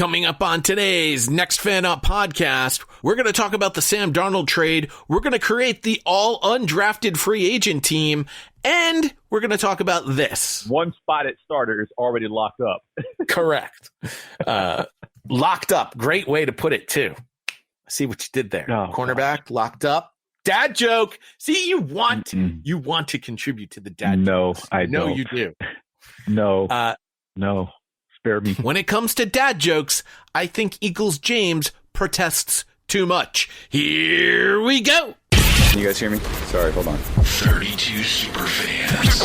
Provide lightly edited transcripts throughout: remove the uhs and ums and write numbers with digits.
Coming up on today's Next Fan Up podcast, we're going to talk about the Sam Darnold trade. We're going to create the All Undrafted Free Agent Team. And we're going to talk about this. One spot at starter is already locked up. Correct. Locked up. Great way to put it, too. See what you did there. Oh, cornerback, gosh. Locked up. Dad joke. See, you want to contribute to the dad No, jokes. I know you do. No. No. Spare me. When it comes to dad jokes, I think Eagles James protests too much. Here we go. Can you guys hear me? Sorry, hold on. 32 super fans.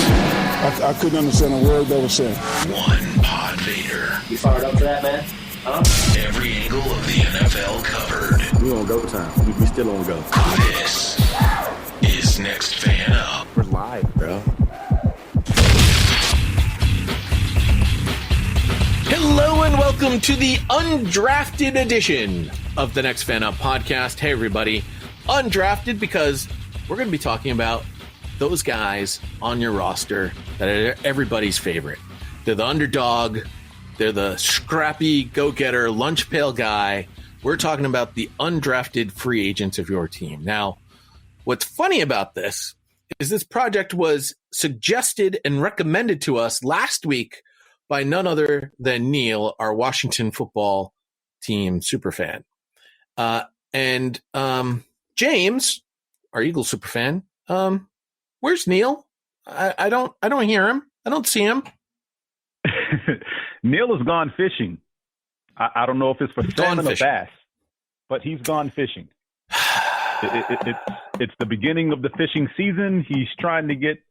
I couldn't understand a word they were saying. One PodVader. You fired up for that, man? Huh? Every angle of the NFL covered. We on go time. We still on go. This is Next Fan Up. We're live, bro. Hello and welcome to the undrafted edition of the Next Fan Up podcast. Hey, everybody. Undrafted because we're going to be talking about those guys on your roster that are everybody's favorite. They're the underdog. They're the scrappy, go-getter, lunch pail guy. We're talking about the undrafted free agents of your team. Now, what's funny about this is this project was suggested and recommended to us last week by none other than Neil, our Washington football team superfan. And James, our Eagles superfan, where's Neil? I don't hear him. I don't see him. Neil has gone fishing. I don't know if it's for salmon or bass, but he's gone fishing. It's the beginning of the fishing season. He's trying to get,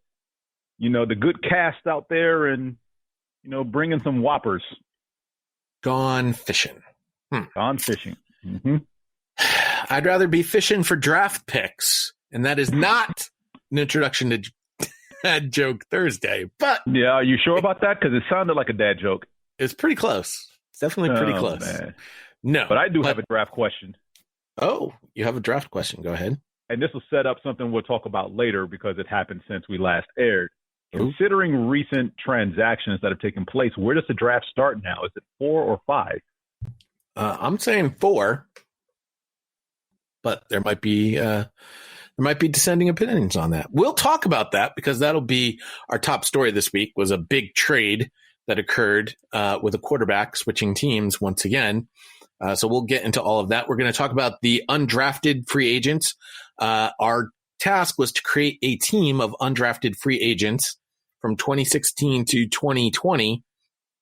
the good cast out there and, bringing some whoppers. Gone fishing. Gone fishing. Mm-hmm. I'd rather be fishing for draft picks, and that is not an introduction to Dad Joke Thursday. But yeah, are you sure about that? Because it sounded like a dad joke. It's pretty close. It's definitely pretty close. Man. No, but I do have a draft question. Oh, you have a draft question? Go ahead. And this will set up something we'll talk about later because it happened since we last aired. Considering recent transactions that have taken place, where does the draft start now? Is it 4 or 5? I'm saying 4, but there might be dissenting opinions on that. We'll talk about that because that'll be our top story this week. Was a big trade that occurred with a quarterback switching teams once again. So we'll get into all of that. We're going to talk about the undrafted free agents. Our task was to create a team of undrafted free agents from 2016 to 2020.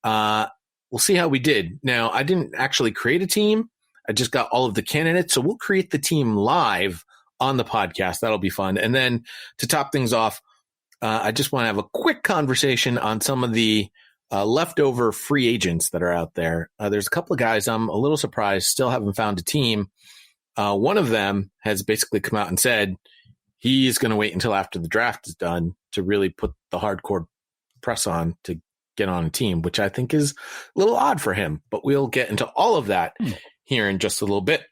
We'll see how we did. Now, I didn't actually create a team. I just got all of the candidates. So we'll create the team live on the podcast. That'll be fun. And then to top things off, I just want to have a quick conversation on some of the leftover free agents that are out there. There's a couple of guys I'm a little surprised still haven't found a team. One of them has basically come out and said he's going to wait until after the draft is done to really put the hardcore press on to get on a team, which I think is a little odd for him. But we'll get into all of that here in just a little bit.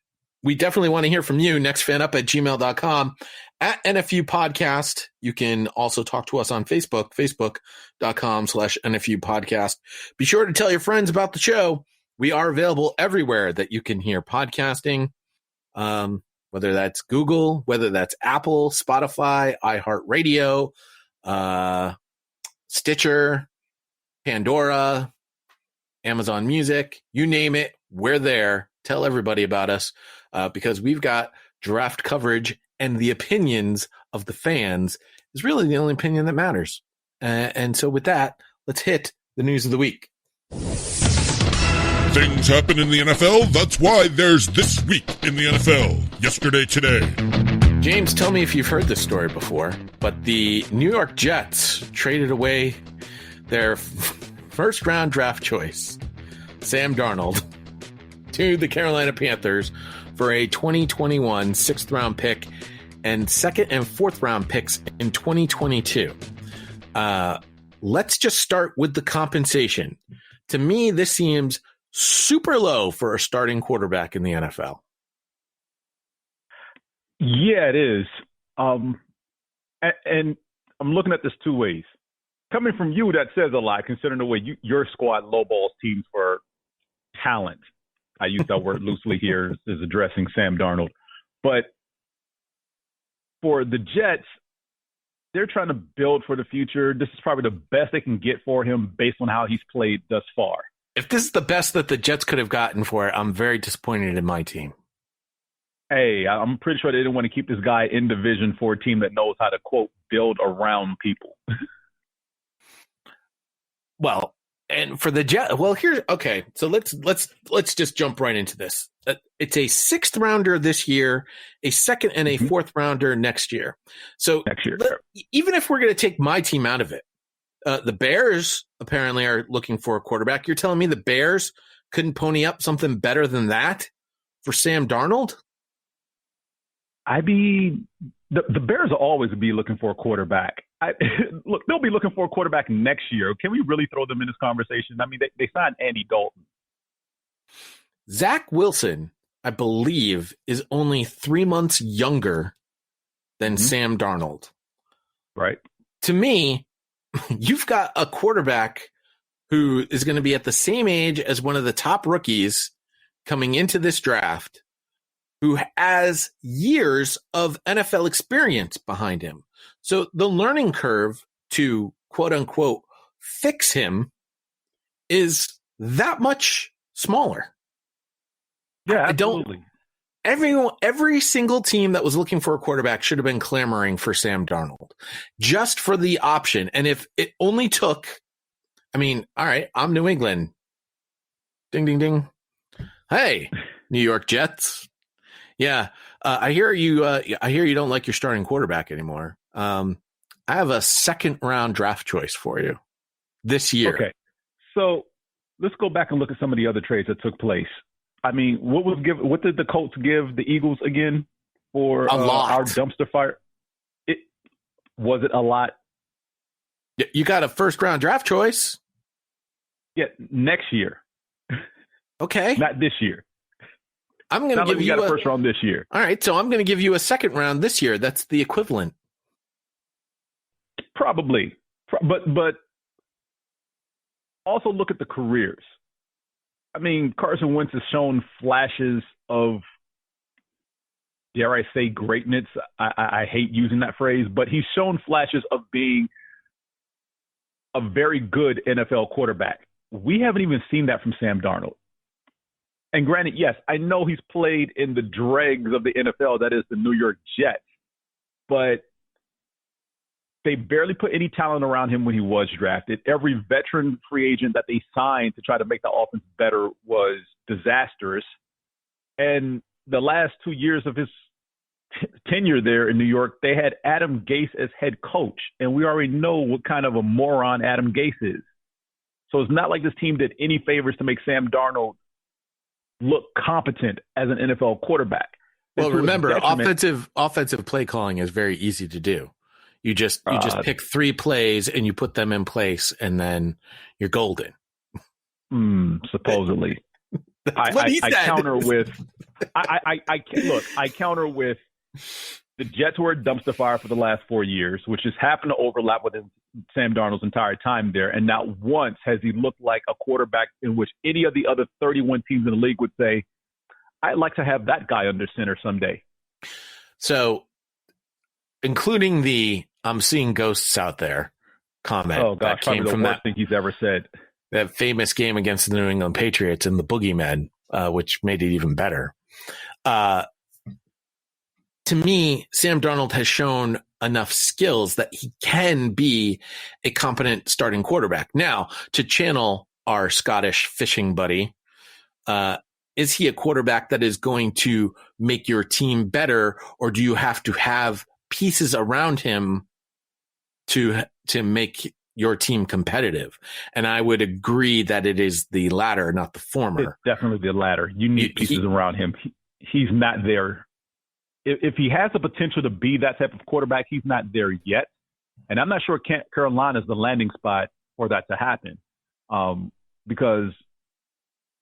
We definitely want to hear from you. Nextfanup@gmail.com. At NFU Podcast. You can also talk to us on Facebook, facebook.com/NFU Podcast. Be sure to tell your friends about the show. We are available everywhere that you can hear podcasting, whether that's Google, whether that's Apple, Spotify, iHeartRadio, Stitcher, Pandora, Amazon Music, you name it, we're there. Tell everybody about us because we've got draft coverage and the opinions of the fans is really the only opinion that matters. And so with that, let's hit the news of the week. Things happen in the NFL. That's why there's This Week in the NFL. Yesterday, today. James, tell me if you've heard this story before, but the New York Jets traded away their first round draft choice, Sam Darnold, to the Carolina Panthers for a 2021 sixth round pick and second and fourth round picks in 2022. Let's just start with the compensation. To me, this seems super low for a starting quarterback in the NFL. Yeah, it is. And I'm looking at this two ways. Coming from you, that says a lot, considering the way your squad lowballs teams for talent. I use that word loosely here as addressing Sam Darnold. But for the Jets, they're trying to build for the future. This is probably the best they can get for him based on how he's played thus far. If this is the best that the Jets could have gotten for it, I'm very disappointed in my team. Hey, I'm pretty sure they didn't want to keep this guy in division for a team that knows how to, quote, build around people. Well, and for the Jets, well, okay. So let's just jump right into this. It's a 6th rounder this year, a 2nd and a 4th rounder next year. So Next year. Even if we're going to take my team out of it, the Bears apparently are looking for a quarterback. You're telling me the Bears couldn't pony up something better than that for Sam Darnold? The Bears will always be looking for a quarterback. Look, they'll be looking for a quarterback next year. Can we really throw them in this conversation? I mean, they signed Andy Dalton. Zach Wilson, I believe, is only 3 months younger than Sam Darnold. Right. To me, you've got a quarterback who is going to be at the same age as one of the top rookies coming into this draft, who has years of NFL experience behind him. So the learning curve to, quote unquote, fix him is that much smaller. Yeah, absolutely. Every single team that was looking for a quarterback should have been clamoring for Sam Darnold just for the option. And if it only took, I mean, all right, I'm New England. Ding, ding, ding. Hey, New York Jets. Yeah. I hear you don't like your starting quarterback anymore. I have a 2nd round draft choice for you this year. Okay. So let's go back and look at some of the other trades that took place. I mean, what did the Colts give the Eagles again for a lot. Our dumpster fire? Was it a lot? You got a 1st round draft choice. Yeah, next year. Okay. Not this year. I'm going to give you a 1st round this year. All right, so I'm going to give you a 2nd round this year. That's the equivalent. Probably. But also look at the careers. I mean, Carson Wentz has shown flashes of, dare I say, greatness. I hate using that phrase, but he's shown flashes of being a very good NFL quarterback. We haven't even seen that from Sam Darnold. And granted, yes, I know he's played in the dregs of the NFL, that is the New York Jets, but they barely put any talent around him when he was drafted. Every veteran free agent that they signed to try to make the offense better was disastrous. And the last 2 years of his tenure there in New York, they had Adam Gase as head coach. And we already know what kind of a moron Adam Gase is. So it's not like this team did any favors to make Sam Darnold look competent as an NFL quarterback. Well, remember, offensive play calling is very easy to do. You just pick 3 plays and you put them in place, and then you're golden. Supposedly, I counter with the Jets were a dumpster fire for the last 4 years, which has happened to overlap with Sam Darnold's entire time there, and not once has he looked like a quarterback in which any of the other 31 teams in the league would say, "I'd like to have that guy under center someday." So, including the "I'm seeing ghosts out there" comment. Oh gosh, that came probably from the worst thing he's ever said. That famous game against the New England Patriots and the Boogeymen, which made it even better. To me, Sam Darnold has shown enough skills that he can be a competent starting quarterback. Now, to channel our Scottish fishing buddy, is he a quarterback that is going to make your team better, or do you have to have pieces around him to make your team competitive? And I would agree that it is the latter, not the former. It's definitely the latter. You need pieces around him. He's not there. If he has the potential to be that type of quarterback, he's not there yet. And I'm not sure Carolina is the landing spot for that to happen. Because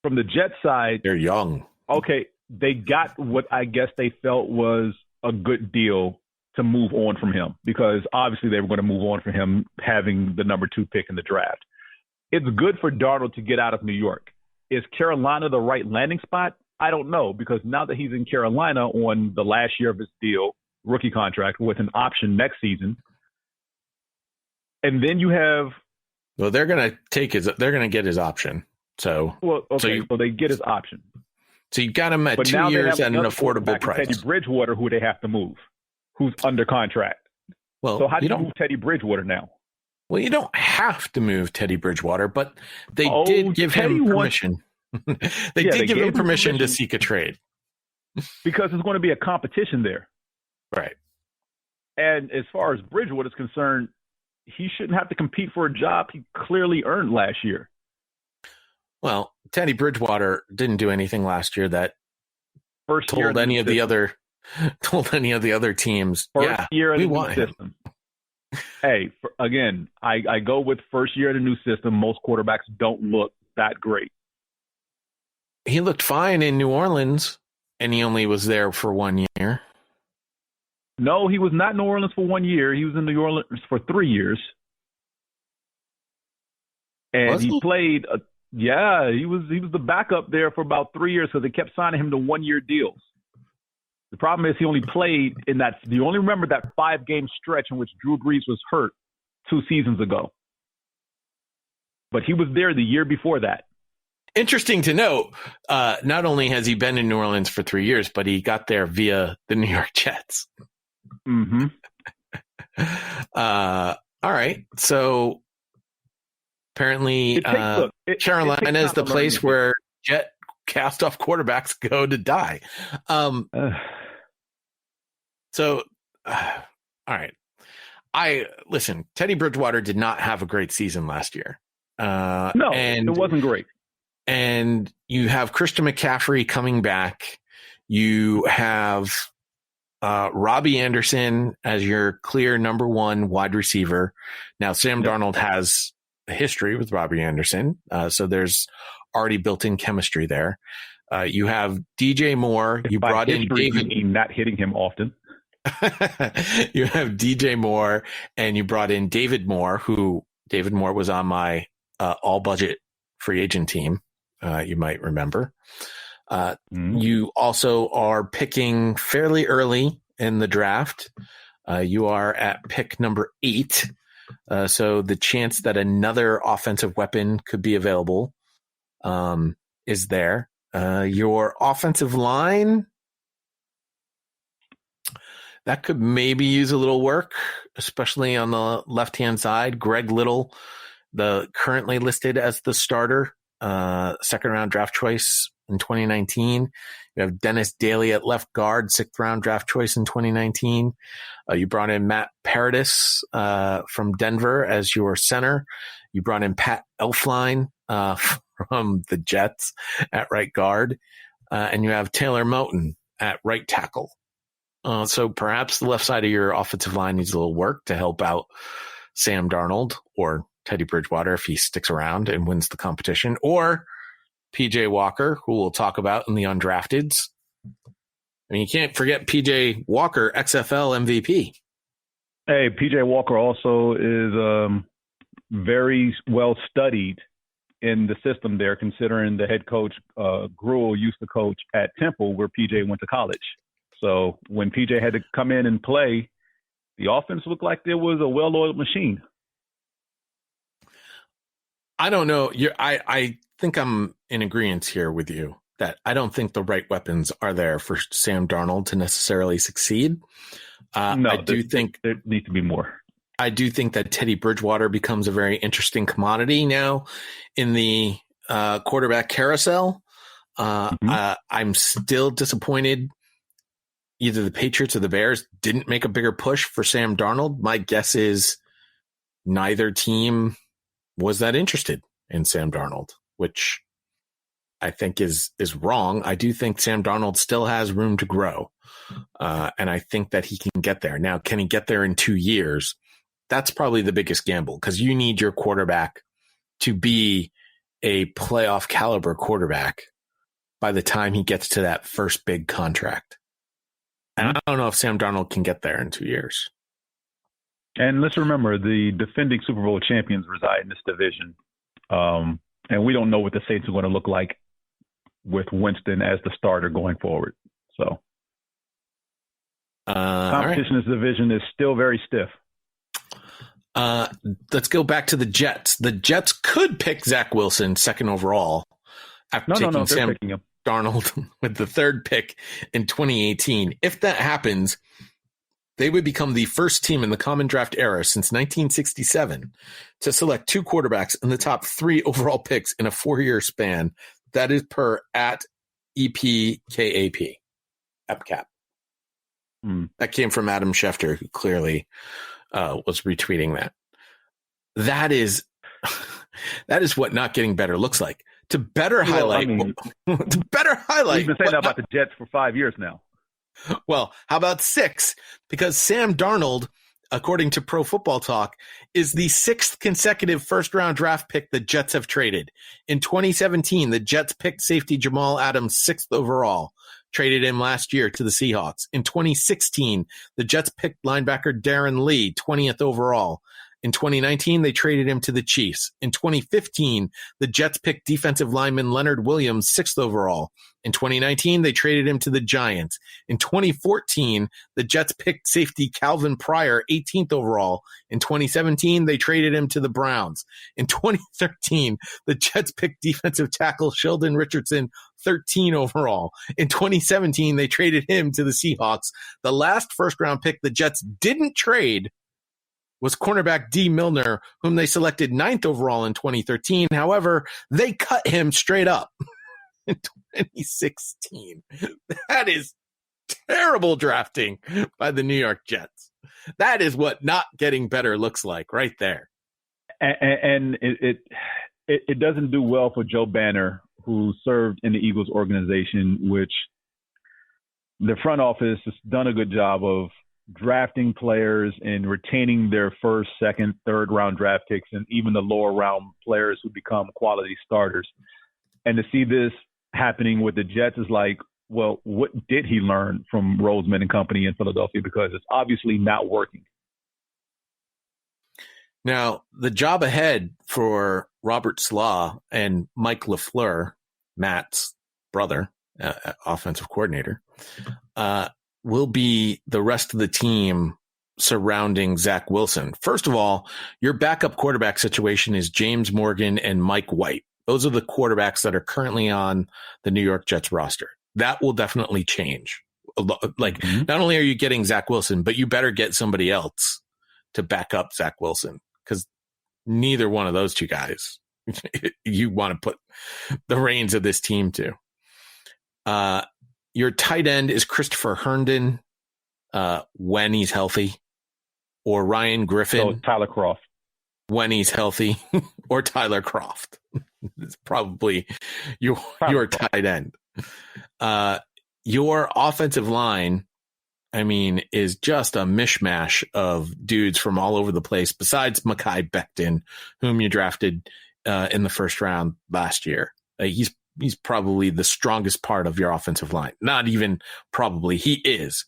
from the Jets side, they're young. Okay, they got what I guess they felt was a good deal to move on from him, because obviously they were going to move on from him having the number 2 pick in the draft. It's good for Darnold to get out of New York. Is Carolina the right landing spot? I don't know, because now that he's in Carolina on the last year of his deal, rookie contract with an option next season, and then you have. Well, they're going to get his option. So, so they get his option. So you got him at 2 years at an affordable price. Teddy Bridgewater, who they have to move, who's under contract. Well, so how do you move Teddy Bridgewater now? Well, you don't have to move Teddy Bridgewater, but they did give him permission. They did give him permission to seek a trade. Because there's going to be a competition there. Right. And as far as Bridgewater is concerned, he shouldn't have to compete for a job he clearly earned last year. Well, Teddy Bridgewater didn't do anything last year that told any of the other teams. First year in the new system. Hey, again, I go with first year in the new system. Most quarterbacks don't look that great. He looked fine in New Orleans, and he only was there for 1 year. No, he was not in New Orleans for 1 year. He was in New Orleans for 3 years. And he played, he was the backup there for about 3 years because they kept signing him to 1 year deals. The problem is he only played in that. You only remember that 5-game stretch in which Drew Brees was hurt 2 seasons ago. But he was there the year before that. Interesting to note, not only has he been in New Orleans for 3 years, but he got there via the New York Jets. Mm-hmm. All right. So apparently Carolina is the place where Jet cast-off quarterbacks go to die. So, all right. Listen, Teddy Bridgewater did not have a great season last year. It wasn't great. And you have Christian McCaffrey coming back. You have Robbie Anderson as your clear number one wide receiver. Now, Sam Darnold has a history with Robbie Anderson, so there's already built-in chemistry there. You have DJ Moore. You brought in David. Not hitting him often. You have DJ Moore, and you brought in David Moore, who David Moore was on my all-budget free agent team. You might remember. You also are picking fairly early in the draft. You are at pick number 8. So the chance that another offensive weapon could be available is there. Your offensive line, that could maybe use a little work, especially on the left-hand side. Greg Little, currently listed as the starter, second-round draft choice in 2019. You have Dennis Daly at left guard, sixth-round draft choice in 2019. You brought in Matt Paradis from Denver as your center. You brought in Pat Elflein from the Jets at right guard. And you have Taylor Moton at right tackle. So perhaps the left side of your offensive line needs a little work to help out Sam Darnold or Teddy Bridgewater if he sticks around and wins the competition, or PJ Walker, who we'll talk about in the undrafteds. I mean, you can't forget PJ Walker, XFL MVP. Hey, PJ Walker also is very well studied in the system there, considering the head coach, Gruel, used to coach at Temple, where PJ went to college. So when PJ had to come in and play, the offense looked like there was a well-oiled machine. I don't know. I think I'm in agreement here with you that I don't think the right weapons are there for Sam Darnold to necessarily succeed. I do think there needs to be more. I do think that Teddy Bridgewater becomes a very interesting commodity now in the quarterback carousel. I'm still disappointed either the Patriots or the Bears didn't make a bigger push for Sam Darnold. My guess is neither team was that interested in Sam Darnold, which I think is wrong. I do think Sam Darnold still has room to grow. And I think that he can get there. Now, can he get there in 2 years? That's probably the biggest gamble, because you need your quarterback to be a playoff caliber quarterback by the time he gets to that first big contract. And I don't know if Sam Darnold can get there in 2 years. And let's remember, the defending Super Bowl champions reside in this division. And we don't know what the Saints are going to look like with Winston as the starter going forward. So competition in this division is still very stiff. Let's go back to the Jets. The Jets could pick Zach Wilson second overall after taking Sam Darnold with the third pick in 2018. If that happens, they would become the first team in the common draft era since 1967 to select two quarterbacks in the top 3 overall picks in a 4-year span. That is per at EPKAP. EPCAP. That came from Adam Schefter, who clearly was retweeting that. That is what not getting better looks like. To better highlight, We've been saying that about the Jets for 5 years now. Well, how about 6? Because Sam Darnold, according to Pro Football Talk, is the 6th consecutive first-round draft pick the Jets have traded. In 2017, the Jets picked safety Jamal Adams 6th overall, traded him last year to the Seahawks. In 2016, the Jets picked linebacker Darren Lee 20th overall. In 2019, they traded him to the Chiefs. In 2015, the Jets picked defensive lineman Leonard Williams 6th overall. In 2019, they traded him to the Giants. In 2014, the Jets picked safety Calvin Pryor 18th overall. In 2017, they traded him to the Browns. In 2013, the Jets picked defensive tackle Sheldon Richardson 13 overall. In 2017, they traded him to the Seahawks. The last first-round pick the Jets didn't trade was cornerback D. Milner, whom they selected 9th overall in 2013. However, they cut him straight up in 2016. That is terrible drafting by the New York Jets. That is what not getting better looks like right there. And it doesn't do well for Joe Banner, who served in the Eagles organization, which the front office has done a good job of drafting players and retaining their first, second, third round draft picks, and even the lower round players who become quality starters. And to see this happening with the Jets is like, well, what did he learn from Roseman and company in Philadelphia? Because it's obviously not working. Now, the job ahead for Robert Slaw and Mike LaFleur, Matt's brother, offensive coordinator, will be the rest of the team surrounding Zach Wilson. First of all, your backup quarterback situation is James Morgan and Mike White. Those are the quarterbacks that are currently on the New York Jets roster. That will definitely change. Like, not only are you getting Zach Wilson, but you better get somebody else to back up Zach Wilson, because neither one of those two guys you want to put the reins of this team to. Your tight end is Christopher Herndon when he's healthy, or Ryan Griffin. So Tyler Kroft. When he's healthy, or Tyler Kroft. It's probably your tight end. Your offensive line, I mean, is just a mishmash of dudes from all over the place, besides Mekhi Becton, whom you drafted in the first round last year. He's probably the strongest part of your offensive line. Not even probably, he is.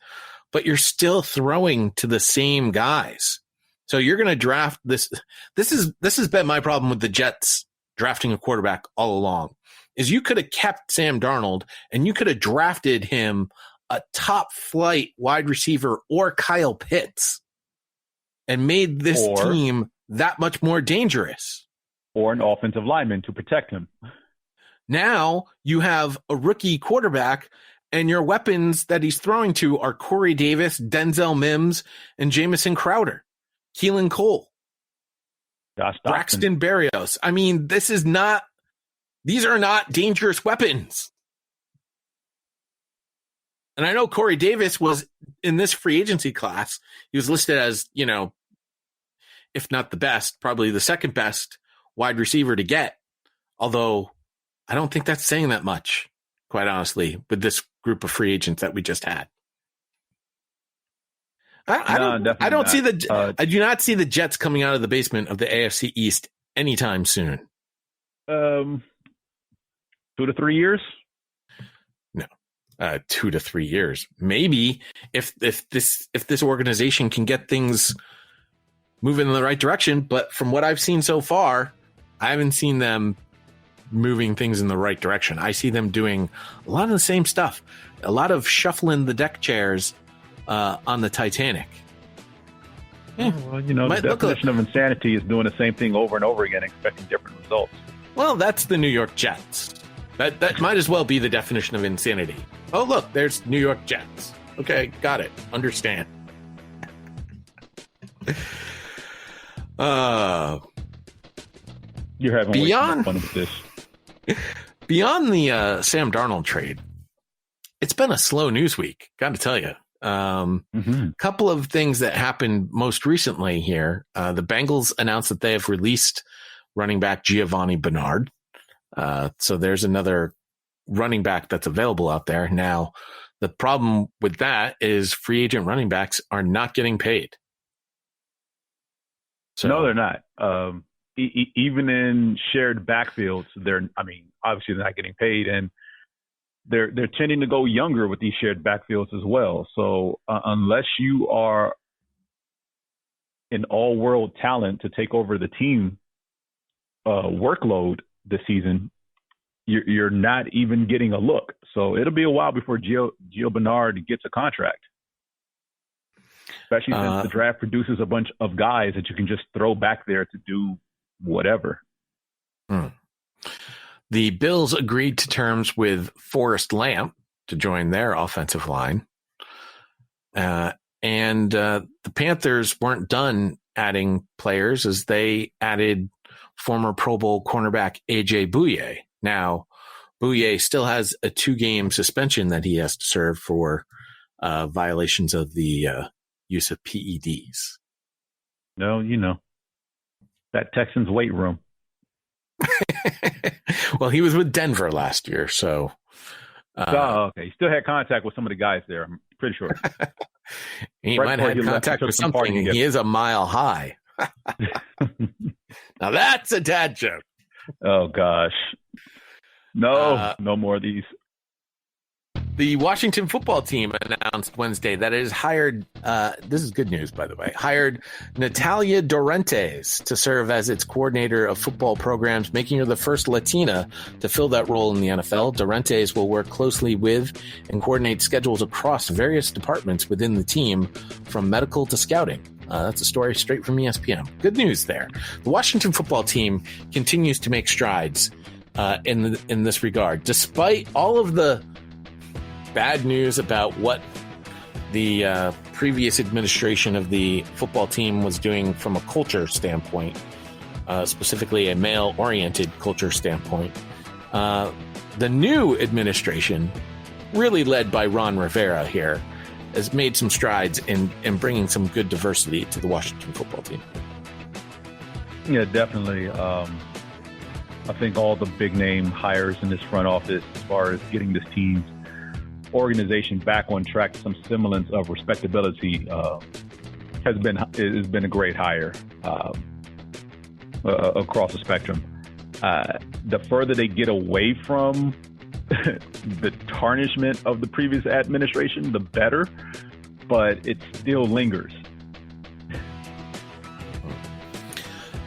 But you're still throwing to the same guys. So you're going to draft this. This has been my problem with the Jets drafting a quarterback all along, is you could have kept Sam Darnold and you could have drafted him a top flight wide receiver or Kyle Pitts and made this team that much more dangerous. Or an offensive lineman to protect him. Now you have a rookie quarterback, and your weapons that he's throwing to are Corey Davis, Denzel Mims, and Jamison Crowder, Keelan Cole, Braxton Berrios. I mean, these are not dangerous weapons. And I know Corey Davis was in this free agency class. He was listed as, if not the best, probably the second best wide receiver to get. Although I don't think that's saying that much, quite honestly, with this group of free agents that we just had. I do not see the Jets coming out of the basement of the AFC East anytime soon. 2 to 3 years? No, 2 to 3 years. Maybe if this organization can get things moving in the right direction. But from what I've seen so far, I haven't seen them moving things in the right direction. I see them doing a lot of the same stuff, a lot of shuffling the deck chairs on the Titanic. Well, the definition of insanity is doing the same thing over and over again, expecting different results. Well, that's the New York Jets. That might as well be the definition of insanity. Oh, look, there's New York Jets. Okay, got it. Understand. You're having way too much fun with this. Beyond the Sam Darnold trade, it's been a slow news week, got to tell you. Couple of things that happened most recently here. The Bengals announced that they have released running back Giovanni Bernard. So there's another running back that's available out there. Now, the problem with that is free agent running backs are not getting paid. So, no, they're not. Even in shared backfields, obviously they're not getting paid, and they're tending to go younger with these shared backfields as well. So unless you are an all-world talent to take over the team workload this season, you're not even getting a look. So it'll be a while before Gio Bernard gets a contract, especially since the draft produces a bunch of guys that you can just throw back there to do whatever. The Bills agreed to terms with Forrest Lamp to join their offensive line. And the Panthers weren't done adding players as they added former Pro Bowl cornerback A.J. Bouye. Now, Bouye still has a 2-game suspension that he has to serve for violations of the use of PEDs. No, that Texans weight room. Well, he was with Denver last year, so. Okay. He still had contact with some of the guys there, I'm pretty sure. He might have had contact with something. He is a mile high. Now that's a dad joke. Oh, gosh. No, no more of these. The Washington football team announced Wednesday that it has hired, this is good news, by the way, hired Natalia Dorentes to serve as its coordinator of football programs, making her the first Latina to fill that role in the NFL. Dorentes will work closely with and coordinate schedules across various departments within the team, from medical to scouting. That's a story straight from ESPN. Good news there. The Washington football team continues to make strides in this regard, despite all of the bad news about what the previous administration of the football team was doing from a culture standpoint, specifically a male-oriented culture standpoint. The new administration, really led by Ron Rivera here, has made some strides in bringing some good diversity to the Washington football team. Yeah, definitely. I think all the big-name hires in this front office, as far as getting this team's organization back on track, some semblance of respectability, has been a great hire across the spectrum. The further they get away from the tarnishment of the previous administration, the better, but it still lingers.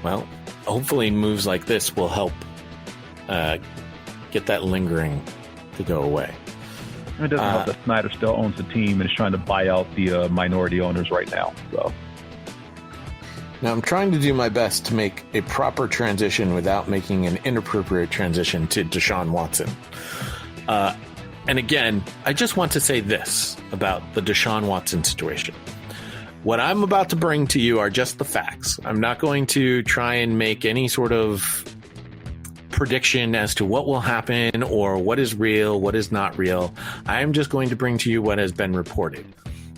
Well, hopefully moves like this will help get that lingering to go away. It doesn't help that Snyder still owns the team and is trying to buy out the minority owners right now. So now I'm trying to do my best to make a proper transition without making an inappropriate transition to Deshaun Watson. And again, I just want to say this about the Deshaun Watson situation. What I'm about to bring to you are just the facts. I'm not going to try and make any sort of prediction as to what will happen or what is real, what is not real. I'm just going to bring to you what has been reported.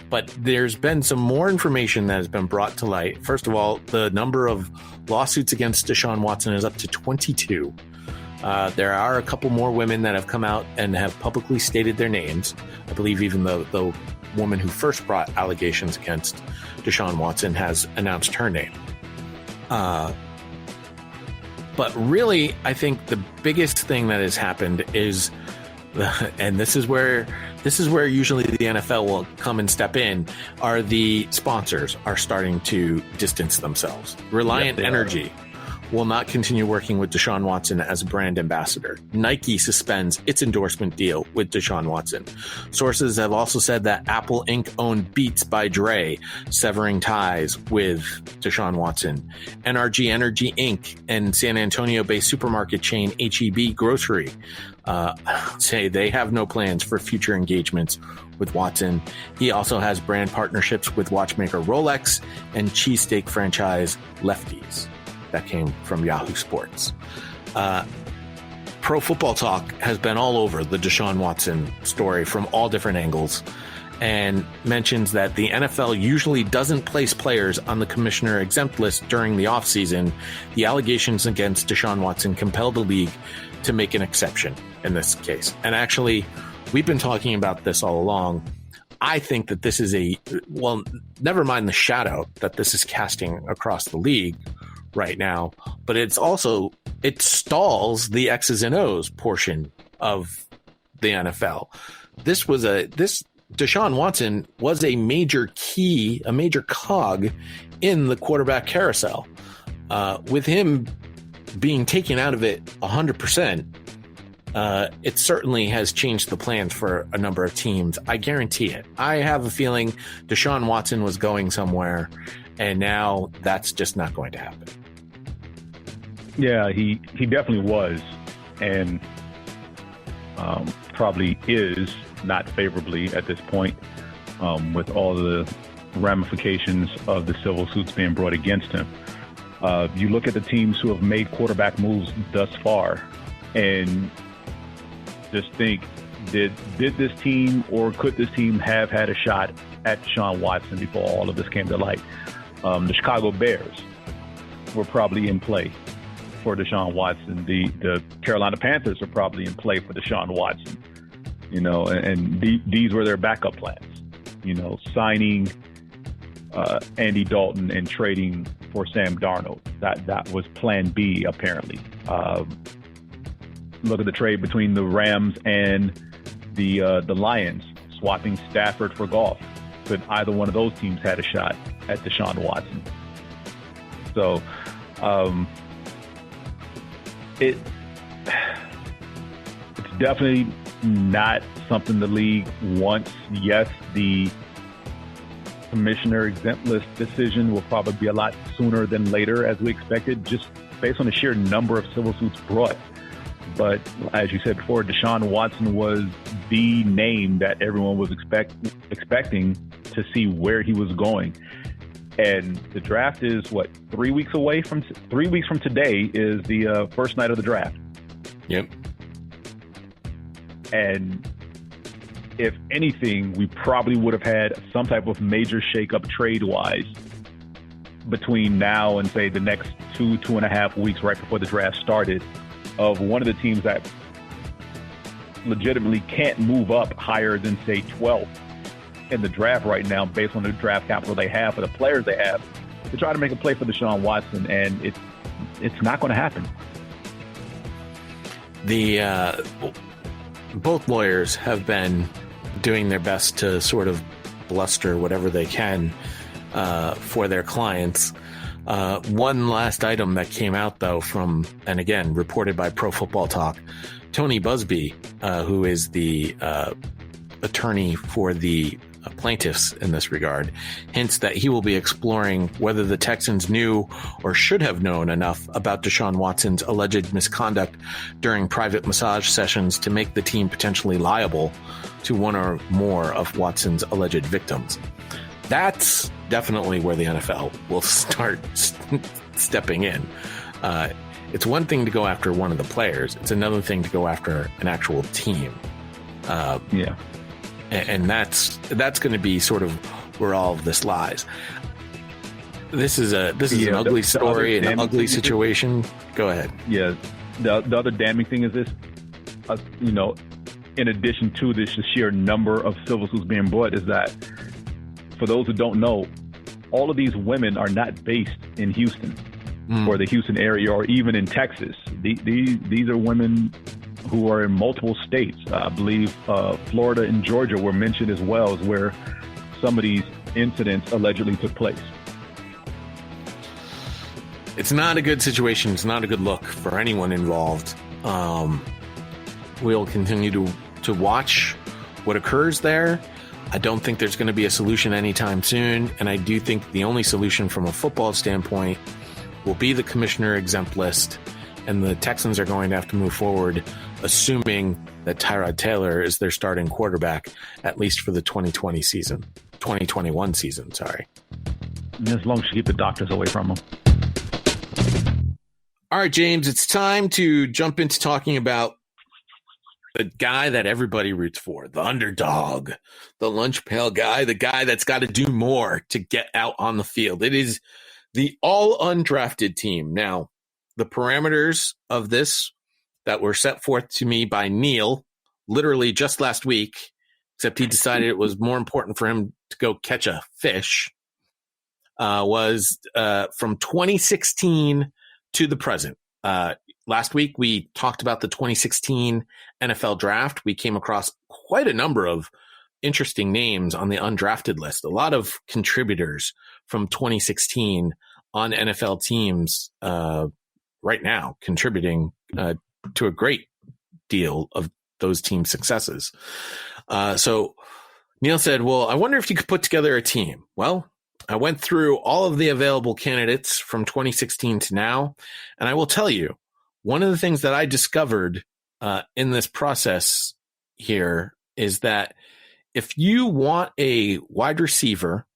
But there's been some more information that has been brought to light. First of all, the number of lawsuits against Deshaun Watson is up to 22. There are a couple more women that have come out and have publicly stated their names. I believe even the woman who first brought allegations against Deshaun Watson has announced her name. But really, I think the biggest thing that has happened is, and this is where usually the NFL will come and step in, are the sponsors are starting to distance themselves. Reliant Energy will not continue working with Deshaun Watson as a brand ambassador. Nike suspends its endorsement deal with Deshaun Watson. Sources have also said that Apple Inc. owned Beats by Dre, severing ties with Deshaun Watson. NRG Energy Inc. and San Antonio-based supermarket chain H-E-B Grocery say they have no plans for future engagements with Watson. He also has brand partnerships with watchmaker Rolex and cheesesteak franchise Lefties. That came from Yahoo Sports. Pro Football Talk has been all over the Deshaun Watson story from all different angles and mentions that the NFL usually doesn't place players on the commissioner exempt list during the offseason. The allegations against Deshaun Watson compel the league to make an exception in this case. And actually, we've been talking about this all along. I think that this is never mind the shadow that this is casting across the league right now, but it stalls the X's and O's portion of the NFL. Deshaun Watson was a major cog in the quarterback carousel. With him being taken out of it 100%, it certainly has changed the plans for a number of teams. I guarantee it. I have a feeling Deshaun Watson was going somewhere, and now that's just not going to happen. Yeah, he definitely was, and probably is not favorably at this point, with all the ramifications of the civil suits being brought against him. You look at the teams who have made quarterback moves thus far, and just think, did this team or could this team have had a shot at Deshaun Watson before all of this came to light? The Chicago Bears were probably in play for Deshaun Watson. The Carolina Panthers are probably in play for Deshaun Watson. And these were their backup plans. Signing Andy Dalton and trading for Sam Darnold. That was Plan B, apparently. Look at the trade between the Rams and the Lions, swapping Stafford for Goff. Could either one of those teams had a shot at Deshaun Watson? So, it's definitely not something the league wants. Yes, the commissioner exempt list decision will probably be a lot sooner than later, as we expected, just based on the sheer number of civil suits brought. But as you said before, Deshaun Watson was the name that everyone was expecting to see where he was going. And the draft is 3 weeks away from 3 weeks from today is the first night of the draft. Yep. And if anything, we probably would have had some type of major shakeup trade-wise between now and, say, the next 2.5 weeks right before the draft started, of one of the teams that legitimately can't move up higher than, say, 12th in the draft right now based on the draft capital they have for the players they have to try to make a play for Deshaun Watson, and it's not going to happen. Both lawyers have been doing their best to sort of bluster whatever they can for their clients. One last item that came out, though, and again, reported by Pro Football Talk, Tony Busby, who is the attorney for the plaintiffs in this regard, hints that he will be exploring whether the Texans knew or should have known enough about Deshaun Watson's alleged misconduct during private massage sessions to make the team potentially liable to one or more of Watson's alleged victims. That's definitely where the NFL will start stepping in. It's one thing to go after one of the players. It's another thing to go after an actual team. And that's going to be sort of where all of this lies. This is an ugly story, an ugly situation. Go ahead. Yeah. The other damning thing is this, in addition to this sheer number of civil suits being brought, is that for those who don't know, all of these women are not based in Houston or the Houston area or even in Texas. These are women who are in multiple states. I believe Florida and Georgia were mentioned as well as where some of these incidents allegedly took place. It's not a good situation. It's not a good look for anyone involved. We'll continue to watch what occurs there. I don't think there's going to be a solution anytime soon. And I do think the only solution from a football standpoint will be the commissioner exempt list. And the Texans are going to have to move forward, assuming that Tyrod Taylor is their starting quarterback, at least for the 2021 season, sorry. As long as you keep the doctors away from them. All right, James, it's time to jump into talking about the guy that everybody roots for, the underdog, the lunch pail guy, the guy that's got to do more to get out on the field. It is the All Undrafted Team. Now, the parameters of this that were set forth to me by Neil literally just last week, except he decided it was more important for him to go catch a fish, was from 2016 to the present. Last week, we talked about the 2016 NFL draft. We came across quite a number of interesting names on the undrafted list, a lot of contributors from 2016 on NFL teams right now contributing to a great deal of those team successes. So Neil said, well, I wonder if you could put together a team. Well, I went through all of the available candidates from 2016 to now, and I will tell you, one of the things that I discovered in this process here is that if you want a wide receiver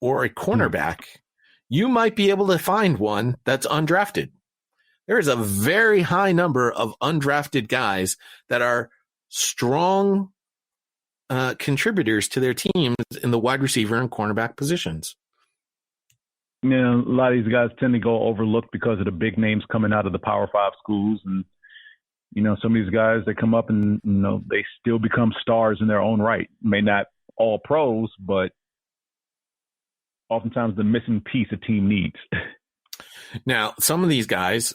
or a cornerback, you might be able to find one that's undrafted. There is a very high number of undrafted guys that are strong contributors to their teams in the wide receiver and cornerback positions. You know, a lot of these guys tend to go overlooked because of the big names coming out of the Power 5 schools. And, you know, some of these guys, they come up and, you know, they still become stars in their own right. May not all pros, but oftentimes the missing piece a team needs. Now, some of these guys,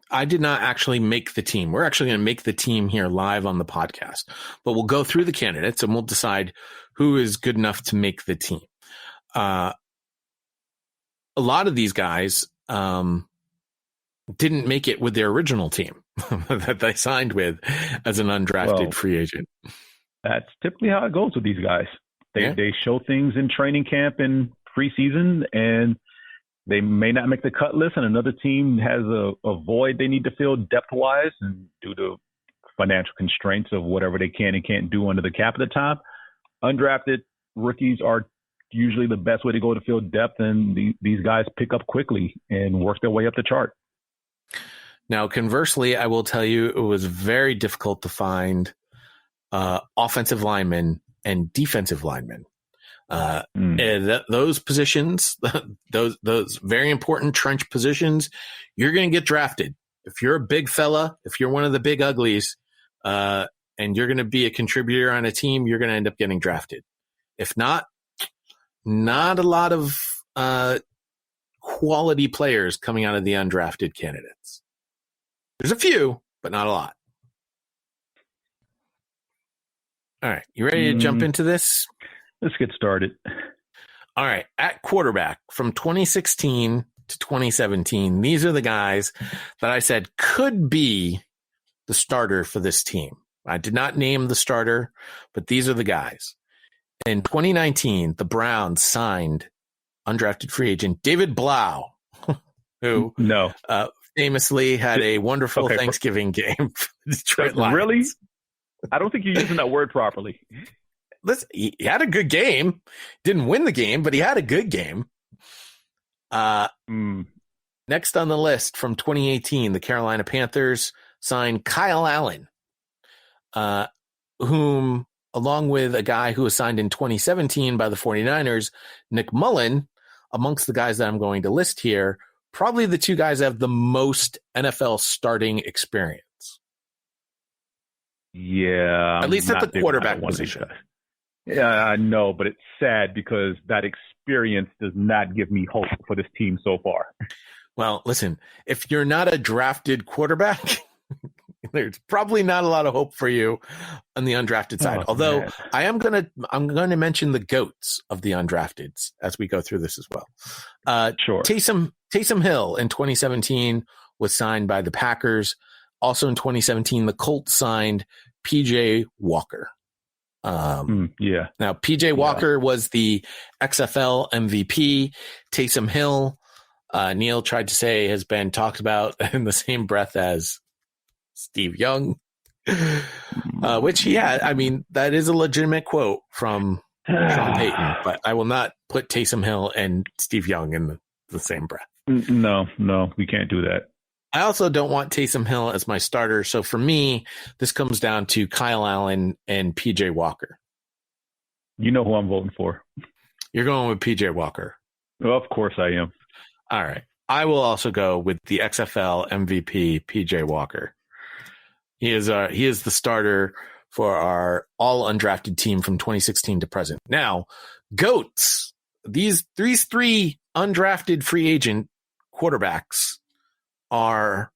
I did not actually make the team. We're actually going to make the team here live on the podcast, but we'll go through the candidates and we'll decide who is good enough to make the team. A lot of these guys didn't make it with their original team that they signed with as an undrafted free agent. That's typically how it goes with these guys. They show things in training camp and preseason, and they may not make the cut list, and another team has a void they need to fill depth-wise, and due to financial constraints of whatever they can and can't do under the cap at the time, undrafted rookies are usually the best way to go to fill depth, and these guys pick up quickly and work their way up the chart. Now, conversely, I will tell you it was very difficult to find offensive linemen and defensive linemen. And those positions, those very important trench positions, you're going to get drafted. If you're a big fella, if you're one of the big uglies, and you're going to be a contributor on a team, you're going to end up getting drafted. If not a lot of quality players coming out of the undrafted candidates. There's a few, but not a lot. All right, you ready to jump into this? Let's get started. All right, at quarterback from 2016 to 2017, these are the guys that I said could be the starter for this team. I did not name the starter, but these are the guys. In 2019, the Browns signed undrafted free agent David Blau, who famously had a wonderful Thanksgiving game for the Detroit Lions. Really? I don't think you're using that word properly. Listen, he had a good game. Didn't win the game, but he had a good game. Next on the list from 2018, the Carolina Panthers signed Kyle Allen, whom, along with a guy who was signed in 2017 by the 49ers, Nick Mullen, amongst the guys that I'm going to list here, probably the two guys that have the most NFL starting experience. Yeah. At least at the quarterback position. Yeah, I know, but it's sad because that experience does not give me hope for this team so far. Well, listen, if you're not a drafted quarterback, there's probably not a lot of hope for you on the undrafted side. Although man. I'm going to mention the GOATs of the undrafteds as we go through this as well. Sure. Taysom Taysom Hill in 2017 was signed by the Packers. Also in 2017, the Colts signed PJ Walker. Yeah. Now, PJ Walker was the XFL MVP. Taysom Hill, Neil tried to say, has been talked about in the same breath as Steve Young, which he had. I mean, that is a legitimate quote from Sean Payton, but I will not put Taysom Hill and Steve Young in the same breath. No, we can't do that. I also don't want Taysom Hill as my starter. So for me, this comes down to Kyle Allen and PJ Walker. You know who I'm voting for. You're going with PJ Walker. Well, of course I am. All right. I will also go with the XFL MVP, PJ Walker. He is the starter for our all undrafted team from 2016 to present. Now, GOATs, these three undrafted free agent quarterbacks are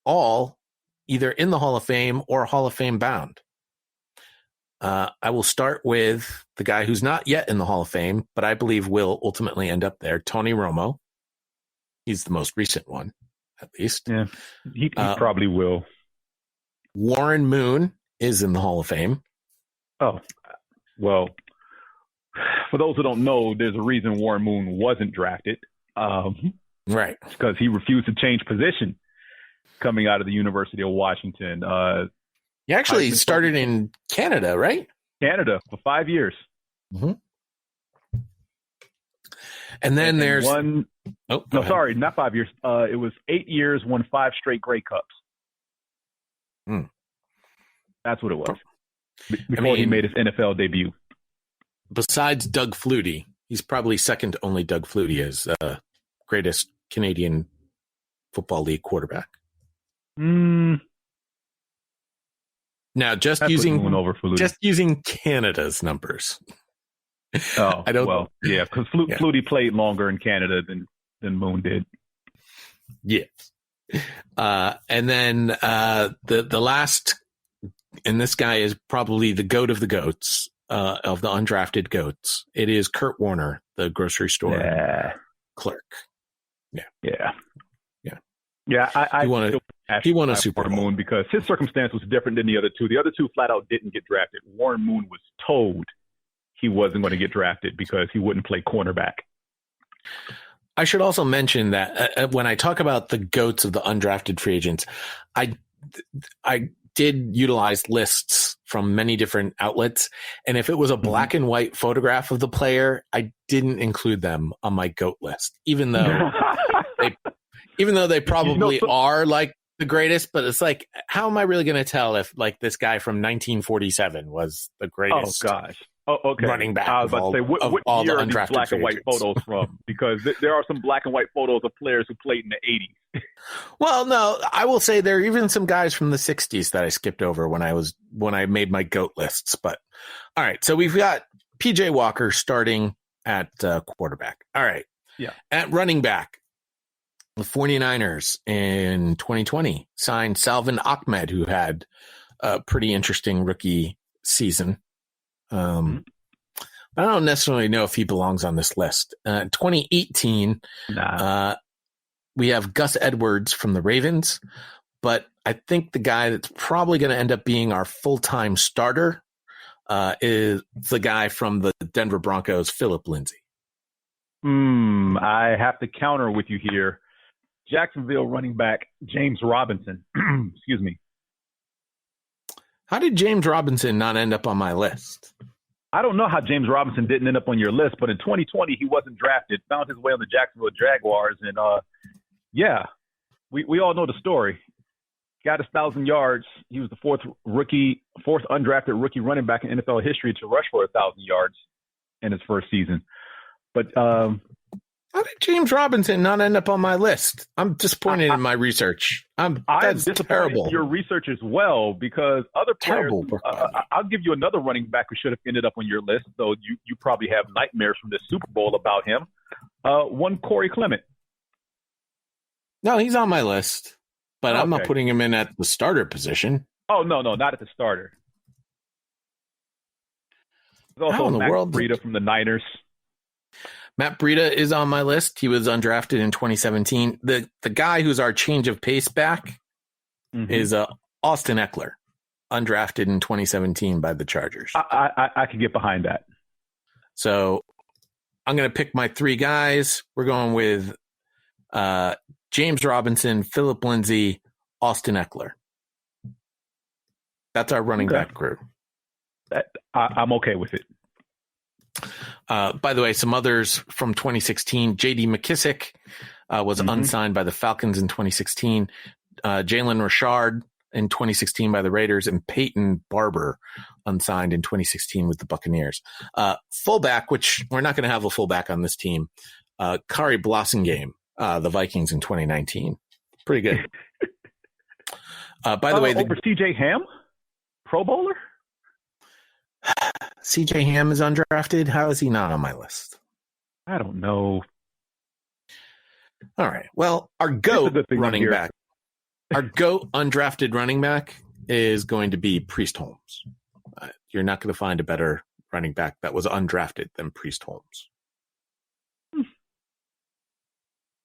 all either in the Hall of Fame or Hall of Fame bound. I will start with the guy who's not yet in the Hall of Fame, but I believe will ultimately end up there, Tony Romo. He's the most recent one, at least. Yeah, he probably will. Warren Moon is in the Hall of Fame. Oh, well, for those who don't know, there's a reason Warren Moon wasn't drafted. Right. Because he refused to change position coming out of the University of Washington. He actually started in Canada, right? Canada for 5 years. Mm-hmm. And then there's one. Oh, no, sorry, not 5 years. It was 8 years, won 5 straight Grey Cups. That's what it was. Before he made his NFL debut. Besides Doug Flutie, he's probably second to only Doug Flutie as greatest Canadian Football League quarterback. Now, just using Canada's numbers. Oh, I don't. Well, yeah, because Flutie played longer in Canada than Moon did. Yes. And then the last, and this guy is probably the GOAT of the GOATs, of the undrafted GOATs. It is Kurt Warner, the grocery store clerk. He won a Super Bowl. Moon because his circumstance was different than the other two. The other two flat out didn't get drafted. Warren Moon was told he wasn't going to get drafted because he wouldn't play cornerback. I should also mention that when I talk about the GOATs of the undrafted free agents, I did utilize lists from many different outlets. And if it was a black and white photograph of the player, I didn't include them on my GOAT list, even though they probably are like the greatest. But it's like, how am I really going to tell if like this guy from 1947 was the greatest? Oh gosh. Oh, okay. Running back. I was about to say, what all year the are these black and white photos from? Because there are some black and white photos of players who played in the 80s. Well, no, I will say there are even some guys from the 60s that I skipped over when I made my GOAT lists. But all right, so we've got PJ Walker starting at quarterback. All right. Yeah. At running back, the 49ers in 2020 signed Salvin Ahmed, who had a pretty interesting rookie season. But I don't necessarily know if he belongs on this list. 2018, we have Gus Edwards from the Ravens, but I think the guy that's probably going to end up being our full-time starter is the guy from the Denver Broncos, Phillip Lindsay. I have to counter with you here. Jacksonville running back James Robinson. Excuse me. How did James Robinson not end up on my list? I don't know how James Robinson didn't end up on your list, but in 2020, he wasn't drafted, found his way on the Jacksonville Jaguars. And, we all know the story. Got 1,000 yards. He was the fourth undrafted rookie running back in NFL history to rush for 1,000 yards in his first season. But how did James Robinson not end up on my list? I'm disappointed in my research. That's terrible. In your research as well, because other players. I'll give you another running back who should have ended up on your list, though you probably have nightmares from this Super Bowl about him. One Corey Clement. No, he's on my list, but I'm not putting him in at the starter position. Oh no, not at the starter. There's also Max Breida from the Niners. Matt Breida is on my list. He was undrafted in 2017. The guy who's our change of pace back is Austin Eckler, undrafted in 2017 by the Chargers. I could get behind that. So I'm going to pick my three guys. We're going with James Robinson, Phillip Lindsay, Austin Eckler. That's our running back crew. I'm okay with it. By the way, some others from 2016. J.D. McKissick was unsigned by the Falcons in 2016. Jalen Richard in 2016 by the Raiders, and Peyton Barber unsigned in 2016 with the Buccaneers. Fullback, which we're not going to have a fullback on this team. Kari Blossingame, the Vikings in 2019. Pretty good. By the way, over C.J. Ham, Pro Bowler. C.J. Ham is undrafted. How is he not on my list? I don't know. All right. Well, our GOAT running back, our GOAT undrafted running back is going to be Priest Holmes. You're not going to find a better running back that was undrafted than Priest Holmes.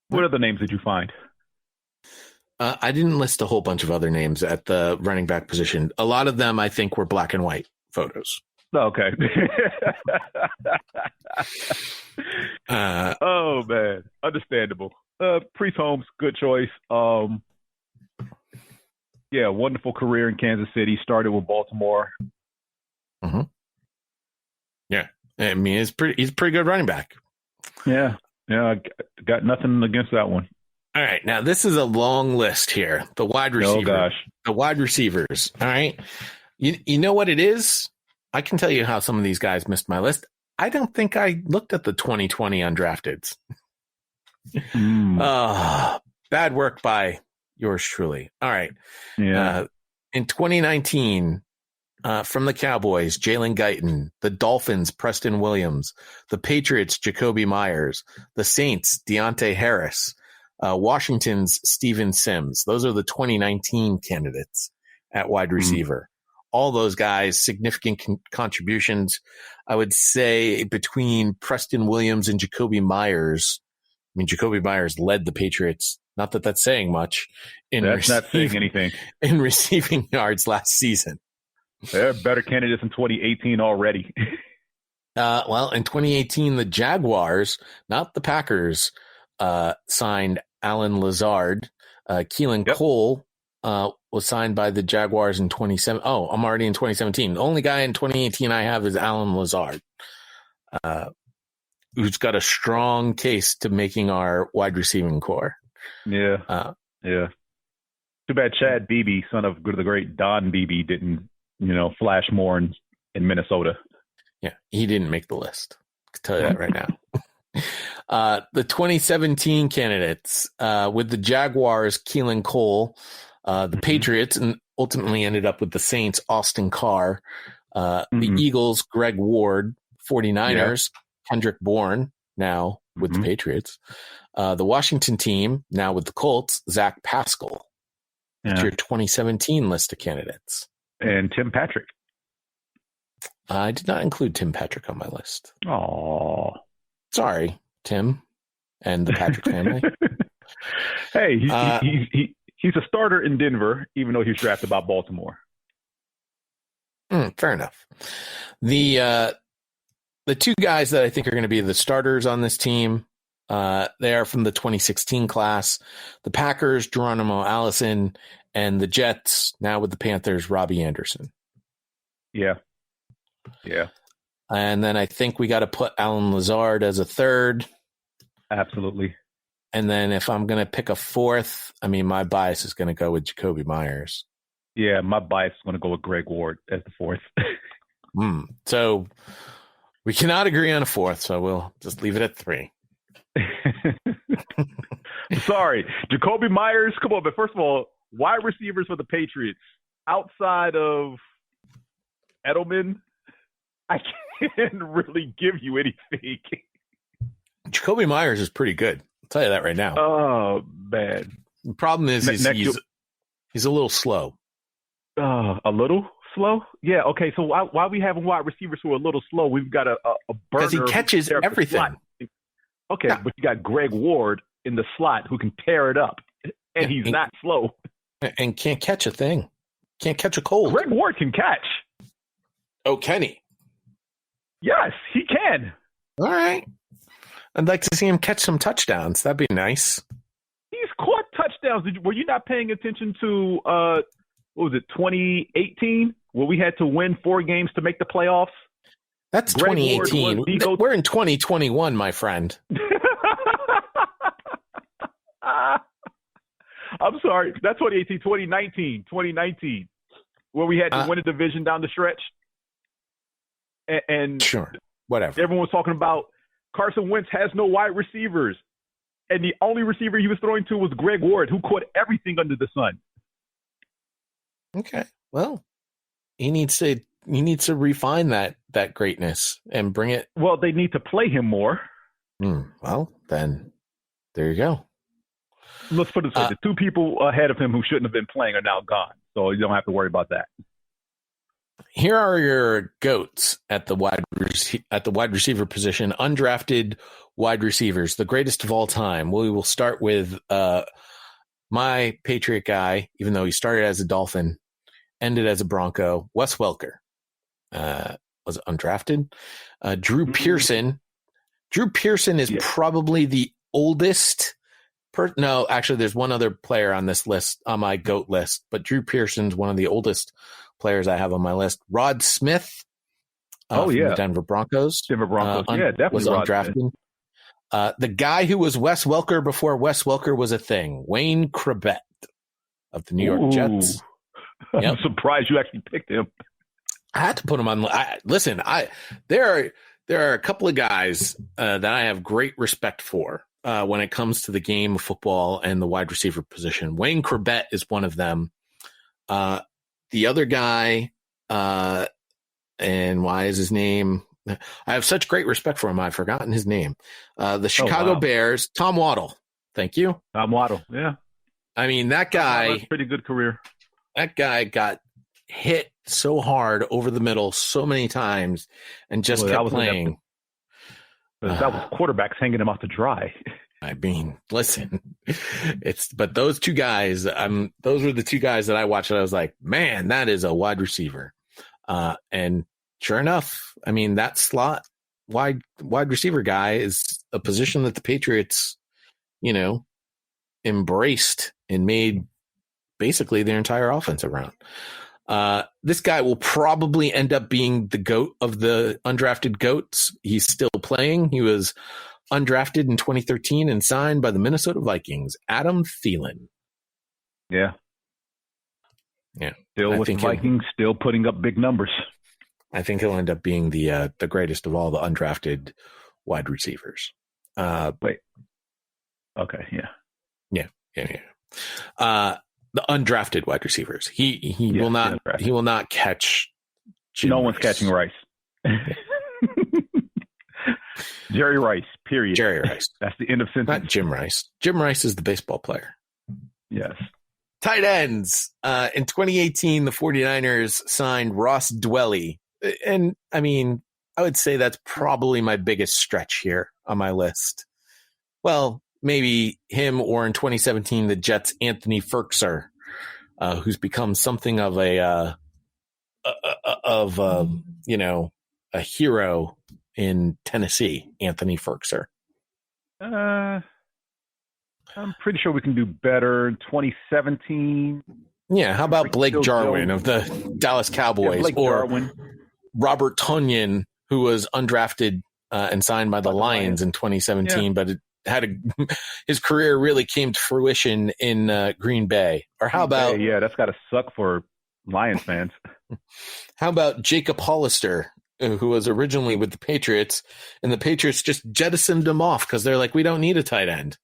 What other names did you find? I didn't list a whole bunch of other names at the running back position. A lot of them, I think, were black and white photos. Okay. Oh, man. Understandable. Priest Holmes, good choice. Yeah, wonderful career in Kansas City. Started with Baltimore. Yeah. I mean, he's a pretty good running back. Yeah. I got nothing against that one. All right. Now, this is a long list here. The wide receiver. Oh, gosh. The wide receivers. All right. You know what it is? I can tell you how some of these guys missed my list. I don't think I looked at the 2020 undrafteds. Bad work by yours truly. All right. Yeah. In 2019, from the Cowboys, Jalen Guyton, the Dolphins, Preston Williams, the Patriots, Jacoby Myers, the Saints, Deontay Harris, Washington's Steven Sims. Those are the 2019 candidates at wide receiver. All those guys, significant contributions. I would say between Preston Williams and Jacoby Myers. I mean, Jacoby Myers led the Patriots. Not that that's saying much. That's not saying anything. In receiving yards last season. They're better candidates in 2018 already. Well, in 2018, the Jaguars, not the Packers, signed Alan Lazard. Keelan Cole was signed by the Jaguars in 2017. Oh, I'm already in 2017. The only guy in 2018 I have is Alan Lazard, who's got a strong case to making our wide receiving core. Yeah. Yeah. Too bad Chad Beebe, son of the great Don Beebe, didn't, flash more in Minnesota. Yeah, he didn't make the list. I can tell you that right now. The 2017 candidates with the Jaguars, Keelan Cole, the Patriots, and ultimately ended up with the Saints, Austin Carr, the Eagles, Greg Ward, 49ers, Kendrick Bourne, now with the Patriots, the Washington team, now with the Colts, Zach Pascal. That's your 2017 list of candidates. And Tim Patrick. I did not include Tim Patrick on my list. Oh, sorry, Tim and the Patrick family. Hey, he's a starter in Denver, even though he's drafted by Baltimore. Fair enough. The two guys that I think are going to be the starters on this team, they are from the 2016 class. The Packers, Geronimo Allison, and the Jets, now with the Panthers, Robbie Anderson. Yeah. And then I think we got to put Alan Lazard as a third. Absolutely. And then if I'm going to pick a fourth, I mean, my bias is going to go with Jacoby Myers. Yeah, my bias is going to go with Greg Ward as the fourth. So we cannot agree on a fourth, so we'll just leave it at three. Sorry, Jacoby Myers. Come on, but first of all, wide receivers for the Patriots outside of Edelman, I can't really give you anything. Jacoby Myers is pretty good. I'll tell you that right now. Oh man, the problem is he's a little slow. A little slow? Yeah. Okay. So why we having wide receivers who are a little slow? We've got a burner because he catches everything. Okay, but you got Greg Ward in the slot who can tear it up, and he's not slow. And can't catch a thing. Can't catch a cold. Greg Ward can catch. Oh, can he? Yes, he can. All right. I'd like to see him catch some touchdowns. That'd be nice. He's caught touchdowns. Were you not paying attention to, what was it, 2018, where we had to win 4 games to make the playoffs? That's 2018. We're in 2021, my friend. I'm sorry. That's 2018, 2019, where we had to win a division down the stretch. And sure, whatever. Everyone was talking about Carson Wentz has no wide receivers. And the only receiver he was throwing to was Greg Ward, who caught everything under the sun. Okay. Well, he needs to refine that greatness and bring it. Well, they need to play him more. Well, then there you go. Let's put it this way. The 2 people ahead of him who shouldn't have been playing are now gone. So you don't have to worry about that. Here are your GOATs at the wide receiver position, undrafted wide receivers, the greatest of all time. We will start with my Patriot guy, even though he started as a Dolphin, ended as a Bronco, Wes Welker. Was undrafted. Drew Pearson. Drew Pearson is probably the oldest. No, actually, there's one other player on this list, on my GOAT list, but Drew Pearson's one of the oldest players I have on my list. Rod Smith. From the Denver Broncos. Definitely was undrafted. The guy who was Wes Welker before Wes Welker was a thing, Wayne Krebet of the New York Jets. I'm surprised you actually picked him. I had to put him on. Listen, there are a couple of guys that I have great respect for when it comes to the game of football and the wide receiver position. Wayne Krebet is one of them. The other guy, and why is his name? I have such great respect for him. I've forgotten his name. The Chicago Bears, Tom Waddle. Thank you. Tom Waddle. Yeah. I mean, that guy, pretty good career. That guy got hit so hard over the middle so many times and just kept playing. That was quarterbacks hanging him out to dry. I mean, listen, but those 2 guys, those were the 2 guys that I watched and I was like, man, that is a wide receiver. And sure enough, I mean, that slot wide receiver guy is a position that the Patriots, embraced and made basically their entire offense around. This guy will probably end up being the GOAT of the undrafted GOATs. He's still playing. He was undrafted in 2013 and signed by the Minnesota Vikings, Adam Thielen. Yeah. Yeah. Still with the Vikings, still putting up big numbers. I think he'll end up being the greatest of all the undrafted wide receivers. Wait. Okay, yeah. The undrafted wide receivers. He will not catch Jim No Rice. one's catching Rice. Jerry Rice, period. Jerry Rice. That's the end of sentence. Not Jim Rice. Jim Rice is the baseball player. Yes. Tight ends. In 2018, the 49ers signed Ross Dwelly. And, I mean, I would say that's probably my biggest stretch here on my list. Well, maybe him, or in 2017, the Jets' Anthony Ferkser, who's become something of a hero in Tennessee, Anthony Ferkser. I'm pretty sure we can do better. 2017. Yeah, how about Blake Jarwin of the Dallas Cowboys, or Jarwin. Robert Tonyan, who was undrafted and signed by the Lions in 2017, but it had his career really came to fruition in Green Bay. Or how about that's got to suck for Lions fans. How about Jacob Hollister, who was originally with the Patriots, and the Patriots just jettisoned him off because they're like, we don't need a tight end.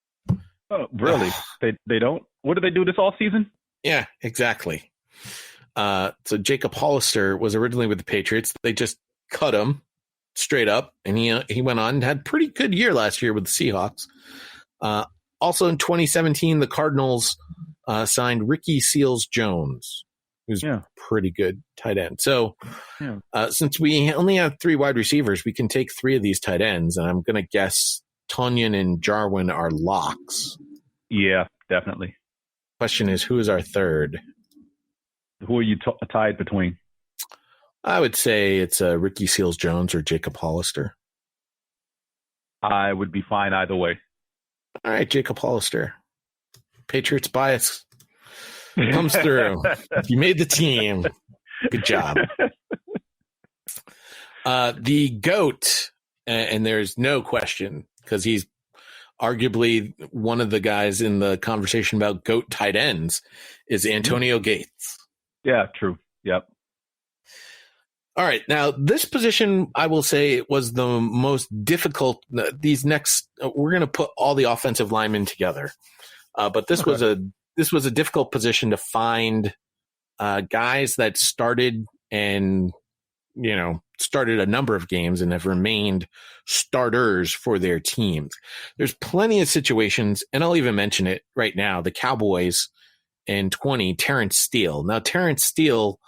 Oh, really? They don't? What did they do this all season? Yeah, exactly. So Jacob Hollister was originally with the Patriots. They just cut him straight up, and he went on and had a pretty good year last year with the Seahawks. Also in 2017, the Cardinals signed Ricky Seals-Jones, who's pretty good tight end. So since we only have 3 wide receivers, we can take 3 of these tight ends, and I'm going to guess Tonyan and Jarwin are locks. Yeah, definitely. Question is, who is our third? Who are you tied between? I would say it's Ricky Seals-Jones or Jacob Hollister. I would be fine either way. All right, Jacob Hollister. Patriots bias comes through. You made the team. Good job. The GOAT, and there's no question, because he's arguably one of the guys in the conversation about GOAT tight ends, is Antonio Gates. Yeah, true. Yep. All right. Now, this position, I will say, was the most difficult. These next, we're going to put all the offensive linemen together. But this was a difficult position to find guys that started and, started a number of games and have remained starters for their teams. There's plenty of situations, and I'll even mention it right now. The Cowboys in 20, Terrence Steele. Now, Terrence Steele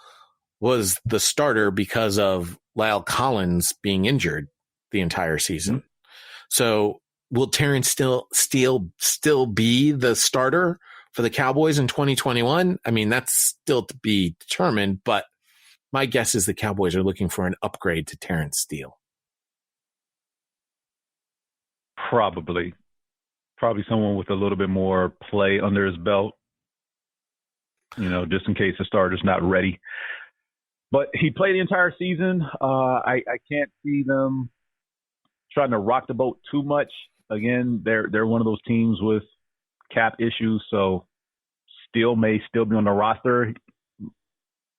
was the starter because of Lyle Collins being injured the entire season. Mm-hmm. So will Terrence Steele still be the starter for the Cowboys in 2021? I mean, that's still to be determined, but my guess is the Cowboys are looking for an upgrade to Terrence Steele. Probably someone with a little bit more play under his belt, just in case the starter's not ready. But he played the entire season. I can't see them trying to rock the boat too much. Again, they're one of those teams with cap issues, so Steele may still be on the roster.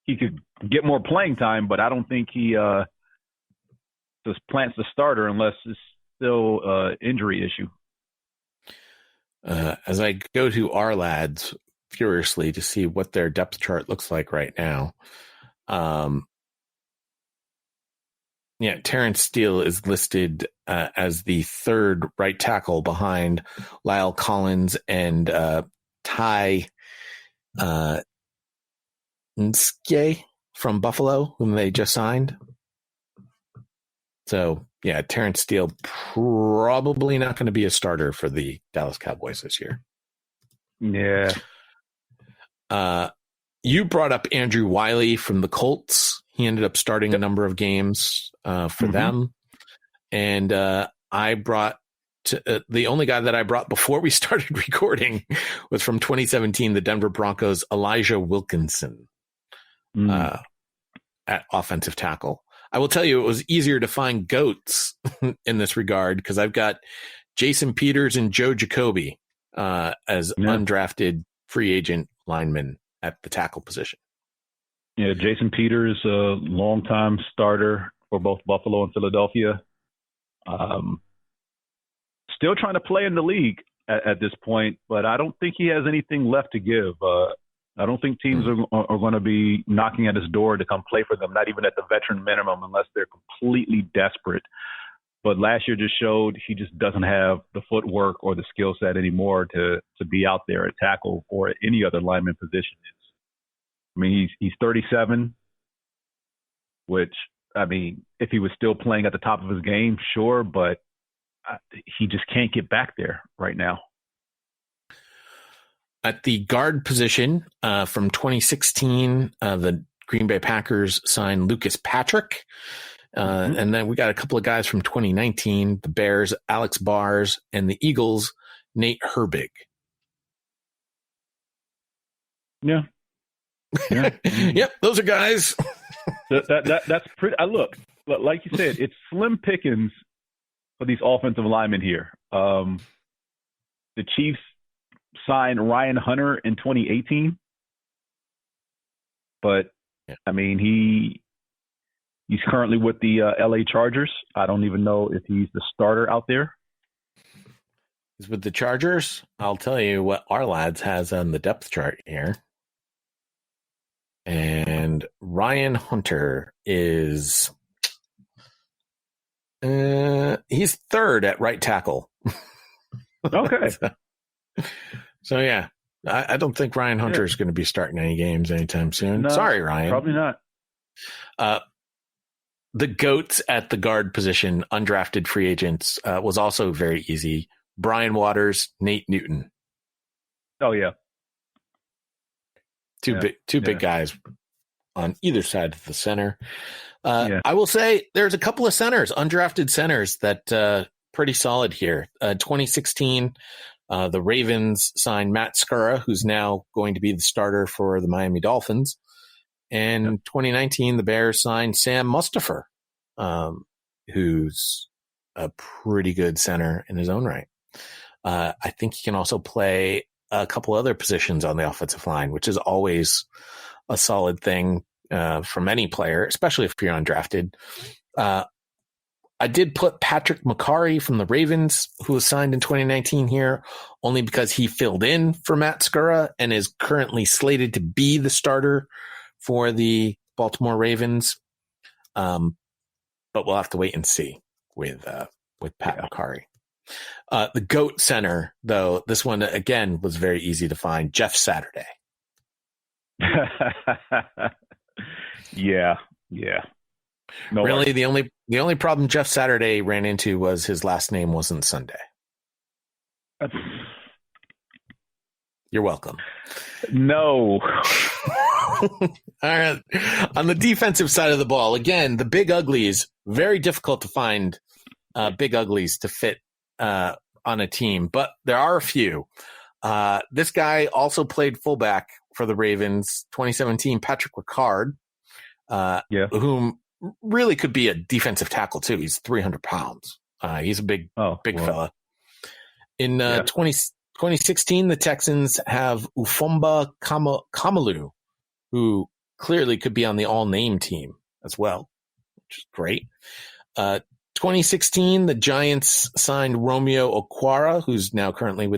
He could get more playing time, but I don't think he just plants the starter unless it's still an injury issue. As I go to our lads furiously to see what their depth chart looks like right now. Terrence Steele is listed as the third right tackle behind Lyle Collins and Ty Nske from Buffalo, whom they just signed. So, Terrence Steele probably not going to be a starter for the Dallas Cowboys this year. Yeah. You brought up Andrew Wiley from the Colts. He ended up starting a number of games for them. And I brought the only guy that I brought before we started recording was from 2017, the Denver Broncos, Elijah Wilkinson at offensive tackle. I will tell you, it was easier to find GOATs in this regard because I've got Jason Peters and Joe Jacoby as undrafted free agent linemen at the tackle position. Yeah, Jason Peters, a longtime starter for both Buffalo and Philadelphia. Still trying to play in the league at this point, but I don't think he has anything left to give. I don't think teams are going to be knocking at his door to come play for them, not even at the veteran minimum, unless they're completely desperate. But last year just showed he just doesn't have the footwork or the skill set anymore to be out there at tackle or at any other lineman position. I mean, he's 37, which, I mean, if he was still playing at the top of his game, sure, but he just can't get back there right now. At the guard position from 2016, the Green Bay Packers signed Lucas Patrick. And then we got a couple of guys from 2019, the Bears, Alex Bars, and the Eagles, Nate Herbig. Yeah. Yep, those are guys. That's pretty. Look, like you said, it's slim pickings for these offensive linemen here. The Chiefs signed Ryan Hunter in 2018, but I mean he's currently with the LA Chargers. I don't even know if he's the starter out there. He's with the Chargers. I'll tell you what our lads has on the depth chart here. And Ryan Hunter is he's third at right tackle. Okay. So yeah, I don't think Ryan Hunter is going to be starting any games anytime soon. No, sorry, Ryan. Probably not. the GOATs at the guard position, undrafted free agents, was also very easy. Brian Waters, Nate Newton. Oh, yeah. Two big guys on either side of the center. I will say there's a couple of centers, undrafted centers, that pretty solid here. 2016, the Ravens signed Matt Skura, who's now going to be the starter for the Miami Dolphins. And 2019, the Bears signed Sam Mustipher, who's a pretty good center in his own right. I think he can also play a couple other positions on the offensive line, which is always a solid thing from any player, especially if you're undrafted. I did put Patrick McCarry from the Ravens, who was signed in 2019 here, only because he filled in for Matt Skura and is currently slated to be the starter for the Baltimore Ravens. But we'll have to wait and see with Pat McCarry. The GOAT center, though, this one, again, was very easy to find. Jeff Saturday. Yeah. No really, the only problem Jeff Saturday ran into was his last name wasn't Sunday. You're welcome. No. All right. On the defensive side of the ball, again, the big uglies, very difficult to find big uglies to fit on a team, but there are a few. This guy also played fullback for the Ravens, 2017, Patrick Ricard, whom really could be a defensive tackle too. He's 300 pounds. He's a big fella. In 2016, the Texans have Ufomba Kamalu, who clearly could be on the all-name team as well, which is great. 2016, the Giants signed Romeo Okwara, who's now currently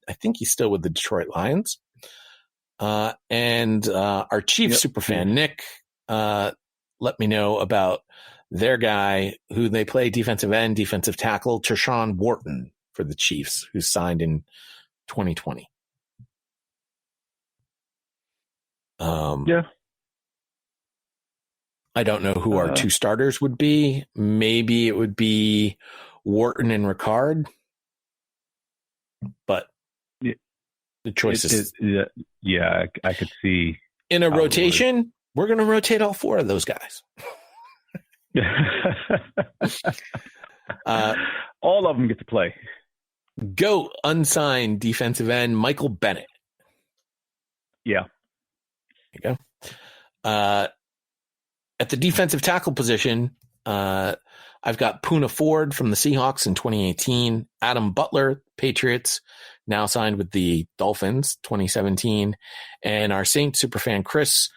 I think he's still with the Detroit Lions. And our chief superfan, Nick, let me know about their guy who they play defensive end, defensive tackle, Tershawn Wharton for the Chiefs, who signed in 2020. I don't know who our two starters would be. Maybe it would be Wharton and Ricard, but the choice is. I could see. In a rotation, we're going to rotate all four of those guys. All of them get to play. GOAT unsigned defensive end Michael Bennett. Yeah. There you go. At the defensive tackle position, I've got Poona Ford from the Seahawks in 2018, Adam Butler, Patriots, now signed with the Dolphins, 2017, and our Saints superfan Chris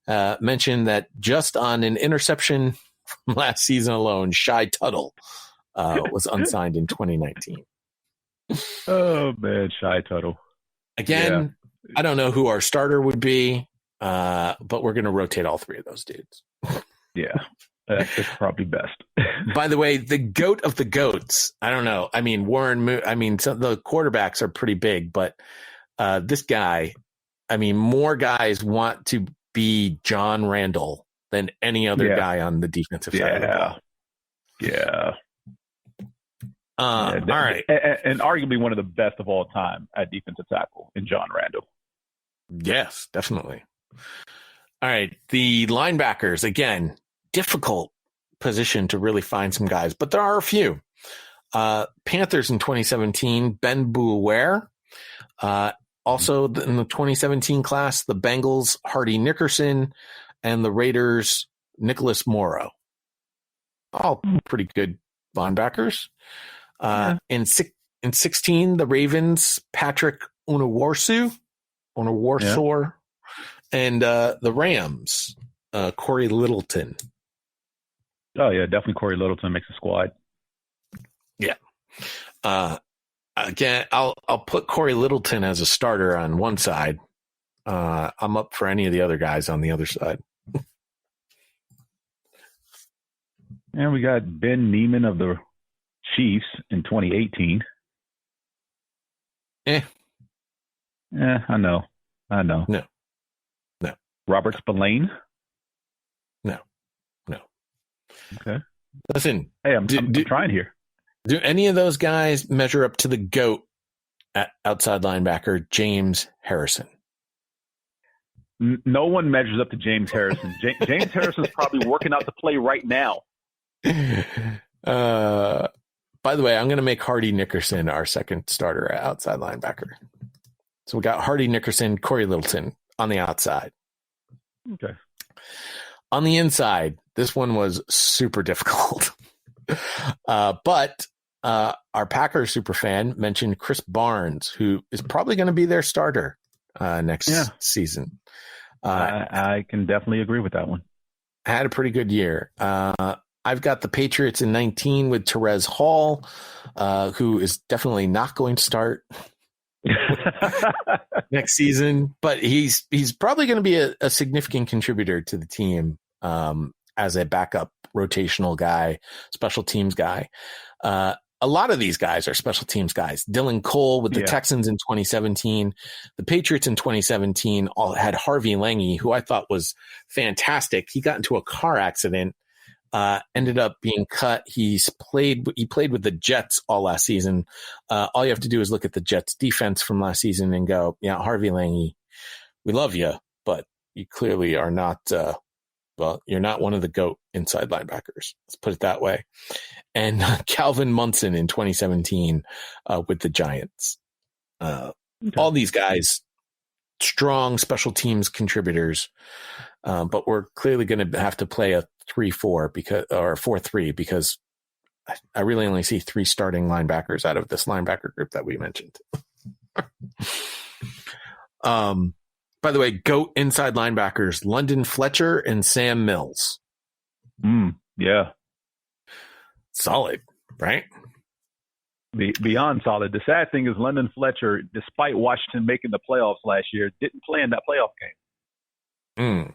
mentioned that just on an interception from last season alone, Shy Tuttle was unsigned in 2019. Oh, man, Shy Tuttle. Again, I don't know who our starter would be, but we're going to rotate all three of those dudes. Yeah, that's probably best. By the way, the GOAT of the GOATs, I don't know. I mean, the quarterbacks are pretty big, but this guy, more guys want to be John Randall than any other guy on the defensive side of the ball. Yeah. All right. And arguably one of the best of all time at defensive tackle in John Randall. Yes, definitely. All right. The linebackers, again, difficult position to really find some guys, but there are a few. Panthers in 2017, Ben Bouware. Also in the 2017 class, the Bengals, Hardy Nickerson, and the Raiders, Nicholas Morrow. All pretty good linebackers. In 16, the Ravens, Patrick Unawarsu, and the Rams, Corey Littleton. Oh, yeah, definitely Corey Littleton makes the squad. Yeah. Again, I'll put Corey Littleton as a starter on one side. I'm up for any of the other guys on the other side. And we got Ben Neiman of the Chiefs in 2018. I know. No. Robert Spillane? No. Okay. Listen, Hey, I'm trying here. do any of those guys measure up to the GOAT at outside linebacker James Harrison? No one measures up to James Harrison. James Harrison's probably working out the play right now. By the way, I'm going to make Hardy Nickerson our second starter at outside linebacker. So we got Hardy Nickerson, Corey Littleton on the outside. Okay. On the inside, this one was super difficult. But our Packers superfan mentioned Chris Barnes, who is probably going to be their starter next season. I can definitely agree with that one. Had a pretty good year. I've got the Patriots in 19 with Terez Hall, who is definitely not going to start next season, but he's probably going to be a significant contributor to the team as a backup rotational guy, special teams guy. A lot of these guys are special teams guys. Dylan Cole with the Texans in 2017. The Patriots in 2017 all had Harvey Lange, who I thought was fantastic. He got into a car accident, ended up being cut. He played with the Jets all last season. All you have to do is look at the Jets defense from last season and go, yeah, Harvey Lange, we love you, but you clearly are not, you're not one of the GOAT inside linebackers. Let's put it that way. And Calvin Munson in 2017 with the Giants. All these guys, strong special teams contributors, but we're clearly going to have to play a 3-4 or 4-3 because I really only see 3 starting linebackers out of this linebacker group that we mentioned. By the way, GOAT inside linebackers, London Fletcher and Sam Mills. Yeah. Solid, right? Beyond solid. The sad thing is London Fletcher, despite Washington making the playoffs last year, didn't play in that playoff game.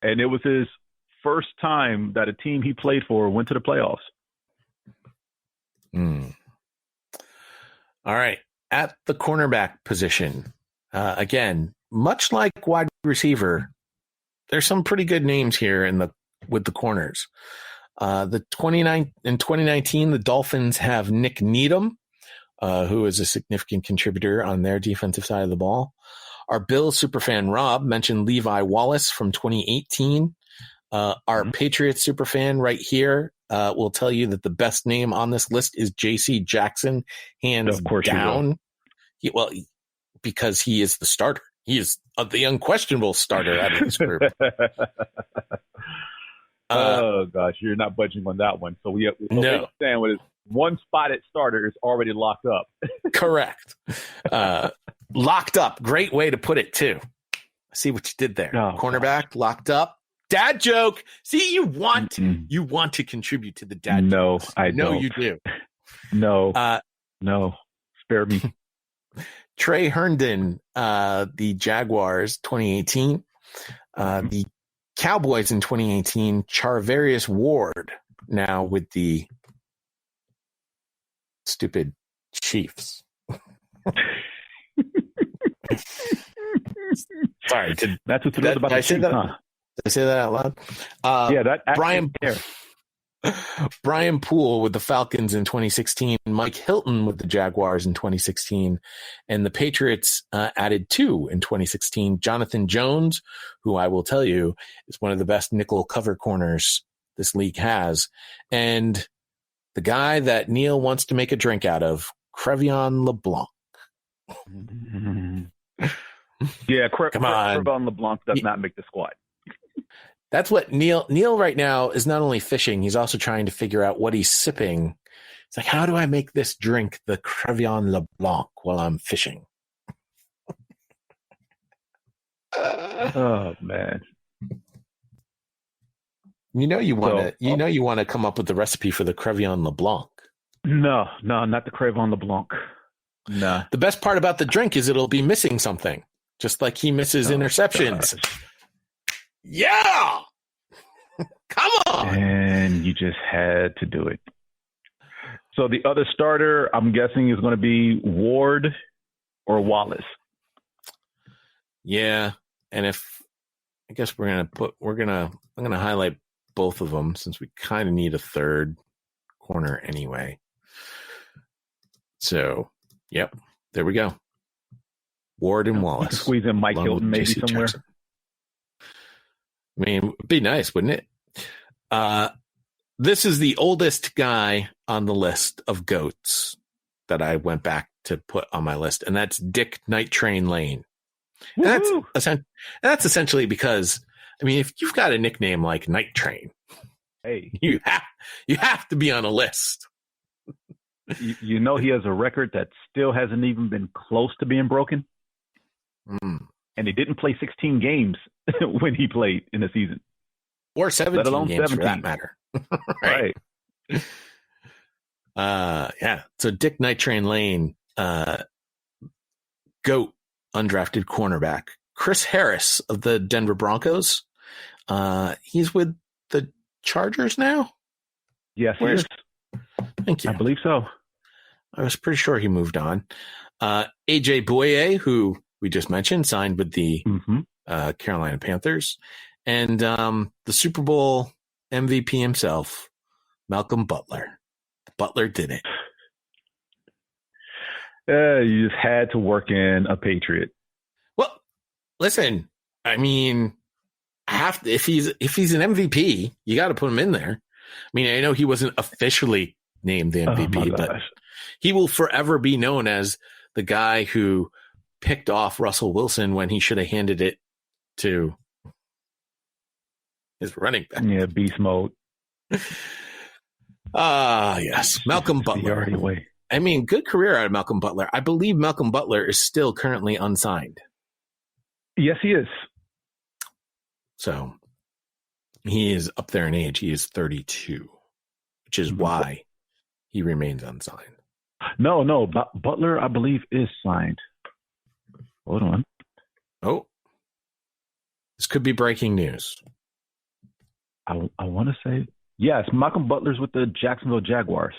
And it was his first time that a team he played for went to the playoffs. All right. At the cornerback position, again, much like wide receiver, there's some pretty good names here with the corners. In 2019, the Dolphins have Nick Needham, who is a significant contributor on their defensive side of the ball. Our Bills superfan Rob mentioned Levi Wallace from 2018. Our Patriots superfan right here will tell you that the best name on this list is J.C. Jackson, hands down. Because he is the starter. He is the unquestionable starter out of this group. Oh gosh, you're not budging on that one. So we understand what is one spotted starter is already locked up. Correct. Locked up. Great way to put it too. See what you did there. Oh, cornerback gosh. Locked up. Dad joke. See, you want to contribute to the dad joke. Jokes. I know you do. No. Spare me. Trey Herndon, the Jaguars 2018. The Cowboys in 2018, Charvarius Ward, now with the stupid Chiefs. Sorry, that's what's about the Chiefs, huh? Did I say that out loud? Brian Poole with the Falcons in 2016, Mike Hilton with the Jaguars in 2016, and the Patriots added 2 in 2016. Jonathan Jones, who I will tell you is one of the best nickel cover corners this league has, and the guy that Neil wants to make a drink out of, Crevion LeBlanc. Yeah, Crevion LeBlanc does not make the squad. That's what Neil right now is not only fishing, he's also trying to figure out what he's sipping. It's like, how do I make this drink the Crevion LeBlanc while I'm fishing? Oh man. You want to come up with the recipe for the Crevion LeBlanc. No, not the Crevion LeBlanc. No. The best part about the drink is it'll be missing something, just like he misses interceptions. Gosh. Yeah. Come on. And you just had to do it. So the other starter, I'm guessing, is going to be Ward or Wallace. Yeah. And I'm going to highlight both of them since we kind of need a third corner anyway. So, yep, there we go. Ward and Wallace. Squeeze in Mike Hilton maybe JC somewhere. Jackson. I mean, it'd be nice, wouldn't it? This is the oldest guy on the list of GOATs that I went back to put on my list, and that's Dick Night Train Lane. And that's essentially because, I mean, if you've got a nickname like Night Train, hey, you have to be on a list. You know he has a record that still hasn't even been close to being broken. And he didn't play 16 games when he played in the season. Or 17 let alone games 17. for that matter. Right. Yeah. So Dick Night Train Lane, GOAT, undrafted cornerback. Chris Harris of the Denver Broncos. He's with the Chargers now? Yes, he is. Thank you. I believe so. I was pretty sure he moved on. AJ Boye, who we just mentioned, signed with the Carolina Panthers. And the Super Bowl MVP himself, Malcolm Butler. Butler did it. You just had to work in a Patriot. Well, listen, I mean, if he's an MVP, you got to put him in there. I mean, I know he wasn't officially named the MVP, but he will forever be known as the guy who picked off Russell Wilson when he should have handed it to his running back. Yeah, beast mode. Yes. Malcolm Butler. I mean, good career out of Malcolm Butler. I believe Malcolm Butler is still currently unsigned. Yes, he is. So he is up there in age. He is 32, which is why he remains unsigned. No. Butler, I believe, is signed. Hold on. Oh, this could be breaking news. I want to say, yes, Malcolm Butler's with the Jacksonville Jaguars.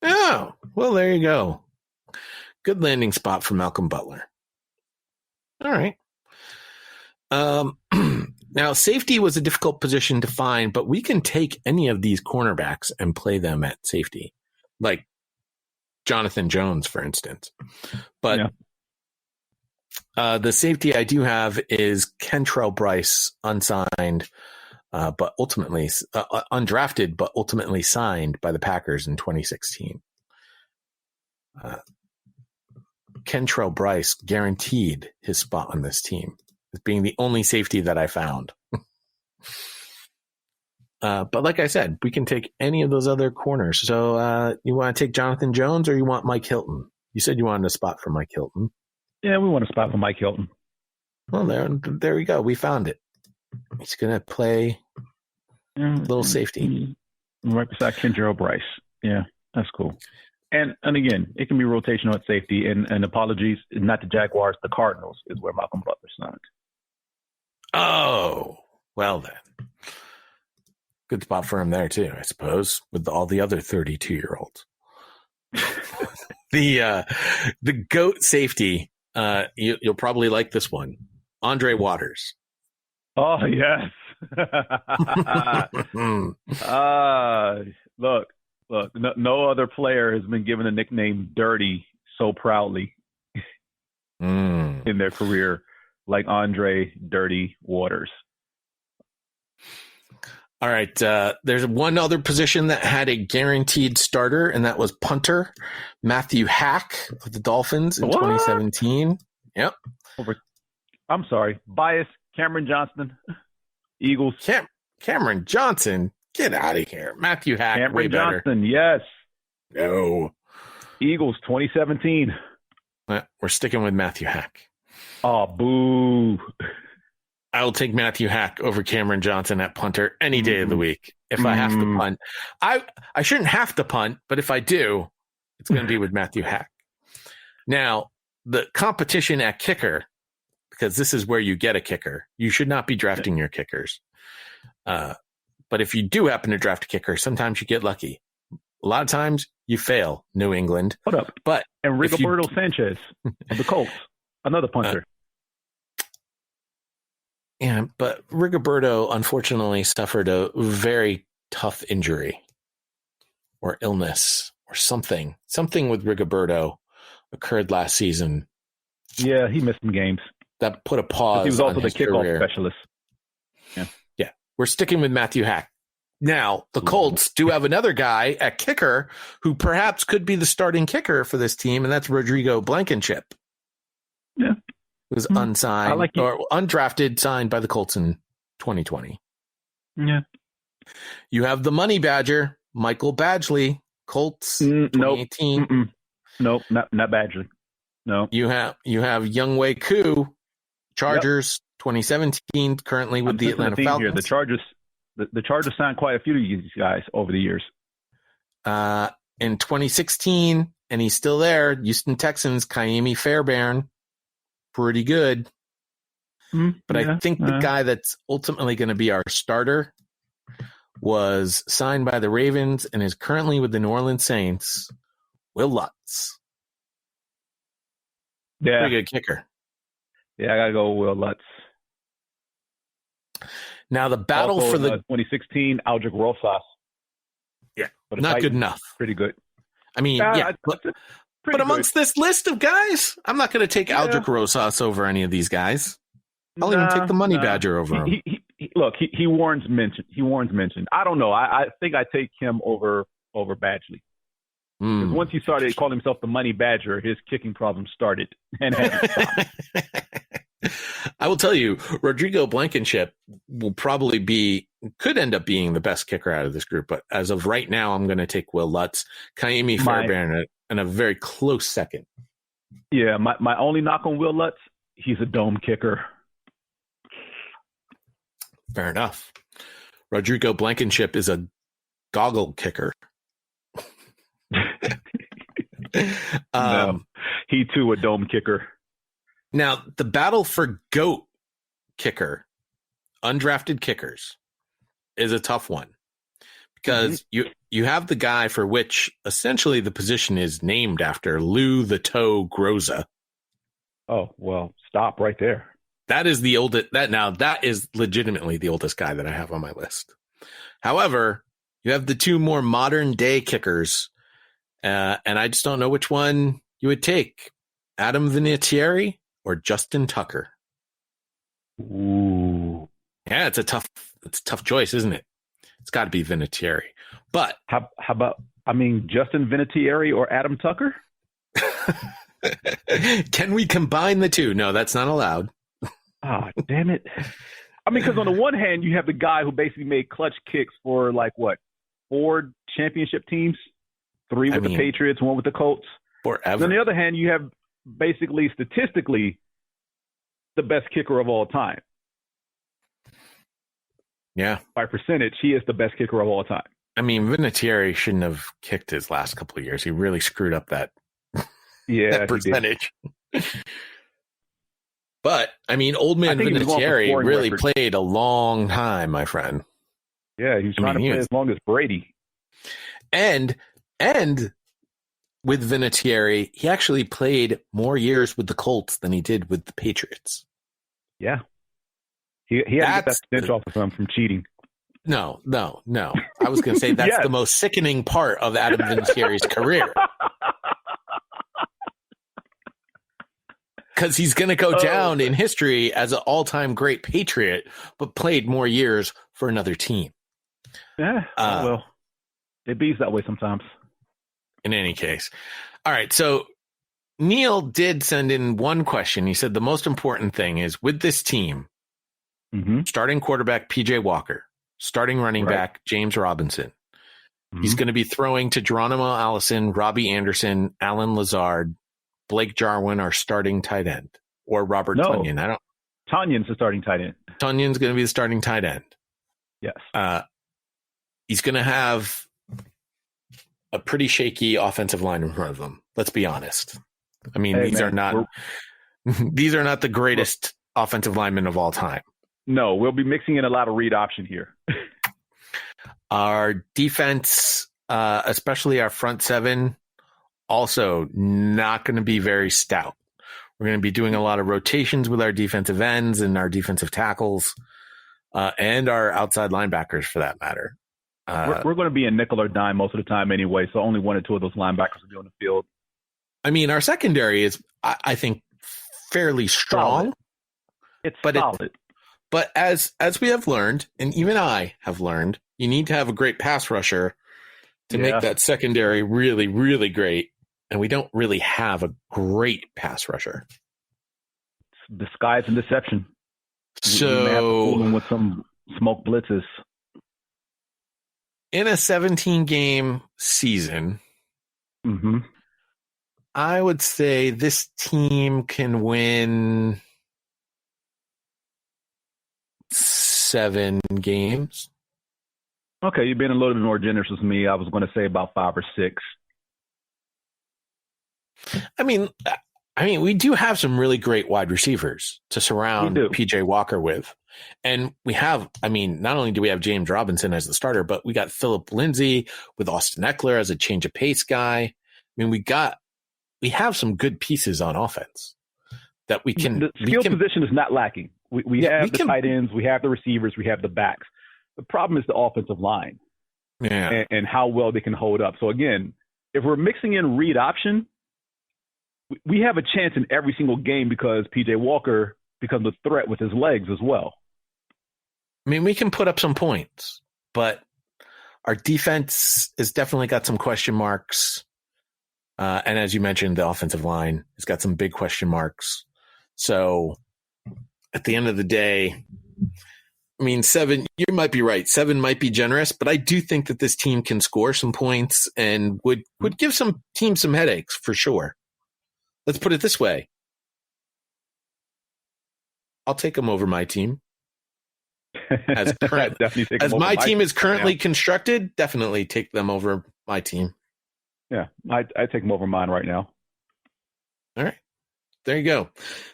Oh, well, there you go. Good landing spot for Malcolm Butler. All right. Now, safety was a difficult position to find, but we can take any of these cornerbacks and play them at safety, like Jonathan Jones, for instance. But the safety I do have is Kentrell Bryce, unsigned, but ultimately undrafted, but ultimately signed by the Packers in 2016. Kentrell Bryce guaranteed his spot on this team as being the only safety that I found. But like I said, we can take any of those other corners. So you want to take Jonathan Jones or you want Mike Hilton? You said you wanted a spot for Mike Hilton. Yeah, we want a spot for Mike Hilton. Well, there we go. We found it. He's going to play little safety. Right beside Kentrell Bryce. Yeah, that's cool. And again, it can be rotational at safety. And apologies, not the Jaguars, the Cardinals is where Malcolm Butler signed. Oh, well then. Good spot for him there too, I suppose, with all the other 32-year-olds. The GOAT safety, you'll probably like this one. Andre Waters. Oh, yes. Look, no other player has been given a nickname Dirty so proudly in their career like Andre Dirty Waters. All right. There's one other position that had a guaranteed starter, and that was punter Matthew Hack of the Dolphins in 2017. Yep. I'm sorry. Bias. Cameron Johnston. Eagles. Cameron Johnson. Get out of here. Matthew Hack. Cameron way better. Johnston. Yes. No. Eagles 2017. We're sticking with Matthew Hack. Oh, boo. I will take Matthew Hack over Cameron Johnson at punter any day of the week. If I have to punt, I shouldn't have to punt, but if I do, it's going to be with Matthew Hack. Now, the competition at kicker, because this is where you get a kicker. You should not be drafting your kickers. But if you do happen to draft a kicker, sometimes you get lucky. A lot of times you fail, New England. What up? But and Rigoberto Sanchez of the Colts, another punter. Yeah, but Rigoberto unfortunately suffered a very tough injury or illness or something. Something with Rigoberto occurred last season Yeah, he missed some games. that put a But pause he was also on the his kickoff career. specialist. Yeah, we're sticking with Matthew Hack. Now, the Colts do have another guy at kicker who perhaps could be the starting kicker for this team, and that's Rodrigo Blankenship. Yeah. Who's I unsigned like it. or undrafted, signed by the Colts in 2020. Yeah. You have the money badger, Michael Badgley, Colts, Nope. 2018. Nope, not Badgley. No. You have Younghoe Koo, Chargers, 2017, currently with the Atlanta theme Falcons. here. The Chargers signed quite a few of these guys over the years. In 2016, and he's still there, Houston Texans, Kaimi Fairbairn, pretty good. But I think the guy that's ultimately going to be our starter was signed by the Ravens and is currently with the New Orleans Saints, Will Lutz. Yeah. Pretty good kicker. Yeah, I got to go with Will Lutz. Now the battle also, for the 2016, Aldrich Rosas. Yeah, For the not Titans, good enough. Pretty good. I mean, but amongst this list of guys, I'm not going to take Aldrich Rosas over any of these guys. I'll even take the money badger over him. Look, he warrants mention. I don't know. I think I take him over Badgley. Because once he started calling himself the money badger, his kicking problem started and hadn't stopped. I will tell you, Rodrigo Blankenship could end up being the best kicker out of this group. But as of right now, I'm going to take Will Lutz, Kaimi Fairbairn, and a very close second. Yeah, my only knock on Will Lutz, he's a dome kicker. Fair enough. Rodrigo Blankenship is a goggle kicker. No, he too a dome kicker. Now, the battle for GOAT kicker, undrafted kickers, is a tough one because you have the guy for which essentially the position is named after, Lou the Toe Groza. Oh, well, stop right there. That is the oldest. That is legitimately the oldest guy that I have on my list. However, you have the two more modern day kickers, and I just don't know which one you would take: Adam Vinatieri or Justin Tucker. Ooh, yeah, it's a tough choice, isn't it? It's got to be Vinatieri. But how about Justin Vinatieri or Adam Tucker? Can we combine the two? No, that's not allowed. Ah, damn it. Because on the one hand, you have the guy who basically made clutch kicks for 4 championship teams, 3 with the Patriots, 1 with the Colts. Forever. On the other hand, you have basically statistically the best kicker of all time. Yeah. By percentage, he is the best kicker of all time. Vinatieri shouldn't have kicked his last couple of years. He really screwed up that, that percentage. But, old man Vinatieri really played a long time, my friend. Yeah, he was trying to play as long as Brady. And with Vinatieri, he actually played more years with the Colts than he did with the Patriots. Yeah. He had to get that stench off of him from cheating. No. I was going to say that's the most sickening part of Adam Vinatieri's career. Because he's going to go down in history as an all-time great Patriot, but played more years for another team. Yeah, well, it bees that way sometimes. In any case. All right, so Neil did send in one question. He said the most important thing is with this team, starting quarterback P.J. Walker, starting running back James Robinson. He's going to be throwing to Geronimo Allison, Robbie Anderson, Alan Lazard, Blake Jarwin, our starting tight end, or Robert Tonyan. Tonyan's the starting tight end. Tonyan's going to be the starting tight end. Yes. He's going to have a pretty shaky offensive line in front of him. Let's be honest. These are not the greatest offensive linemen of all time. No, we'll be mixing in a lot of read option here. Our defense, especially our front seven, also not going to be very stout. We're going to be doing a lot of rotations with our defensive ends and our defensive tackles and our outside linebackers for that matter. We're going to be in nickel or dime most of the time anyway, so only one or two of those linebackers will be on the field. I mean, our secondary is, I think, fairly strong. Solid. It's solid. But as we have learned, and even I have learned, you need to have a great pass rusher to make that secondary really, really great. And we don't really have a great pass rusher. It's disguise and deception. So we may have to fool them with some smoke blitzes. In a 17-game season, I would say this team can win 7 games. Okay, you've been a little bit more generous with me. I was going to say about 5 or 6. I mean, we do have some really great wide receivers to surround PJ Walker with. And we have, not only do we have James Robinson as the starter, but we got Phillip Lindsay with Austin Eckler as a change of pace guy. We have some good pieces on offense that we can. The skill position is not lacking. We have the tight ends, we have the receivers, we have the backs. The problem is the offensive line and how well they can hold up. So again, if we're mixing in read option, we have a chance in every single game because PJ Walker becomes a threat with his legs as well. We can put up some points, but our defense has definitely got some question marks. And as you mentioned, the offensive line has got some big question marks. So at the end of the day, 7, you might be right. 7 might be generous, but I do think that this team can score some points and would give some teams some headaches for sure. Let's put it this way. I'll take them over my team. As my team is currently constructed, definitely take them over my team. Yeah, I take them over mine right now. All right. There you go.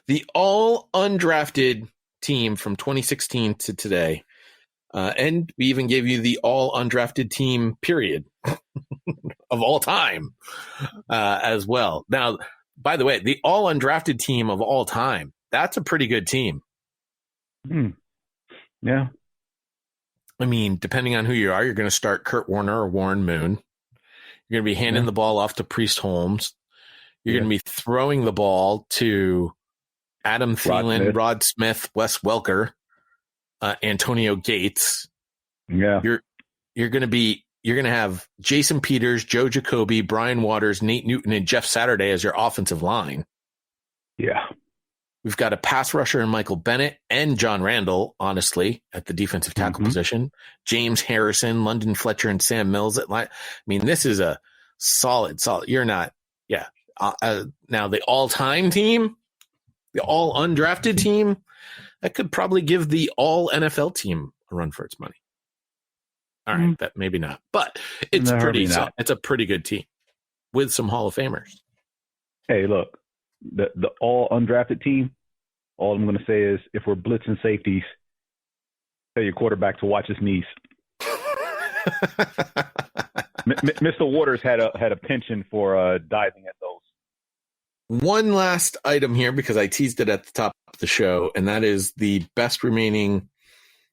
The all undrafted team from 2016 to today. And we even gave you the all undrafted team period of all time as well. Now, by the way, the all undrafted team of all time, that's a pretty good team. Yeah. Depending on who you are, you're going to start Kurt Warner or Warren Moon. You're going to be handing the ball off to Priest Holmes. You're going to be throwing the ball to Adam Thielen, Rod Smith, Wes Welker, Antonio Gates. Yeah. You're going to have Jason Peters, Joe Jacoby, Brian Waters, Nate Newton, and Jeff Saturday as your offensive line. Yeah. We've got a pass rusher in Michael Bennett and John Randall, honestly, at the defensive tackle position. James Harrison, London Fletcher, and Sam Mills at line. This is a solid. You're not, now the all-time team, the all undrafted team, that could probably give the all NFL team a run for its money. All right, that maybe not, but it's it's a pretty good team with some Hall of Famers. Hey, look, the all undrafted team, all I'm going to say is if we're blitzing safeties, tell your quarterback to watch his knees. Mr. Waters had a penchant for diving at those. One last item here, because I teased it at the top of the show, and that is the best remaining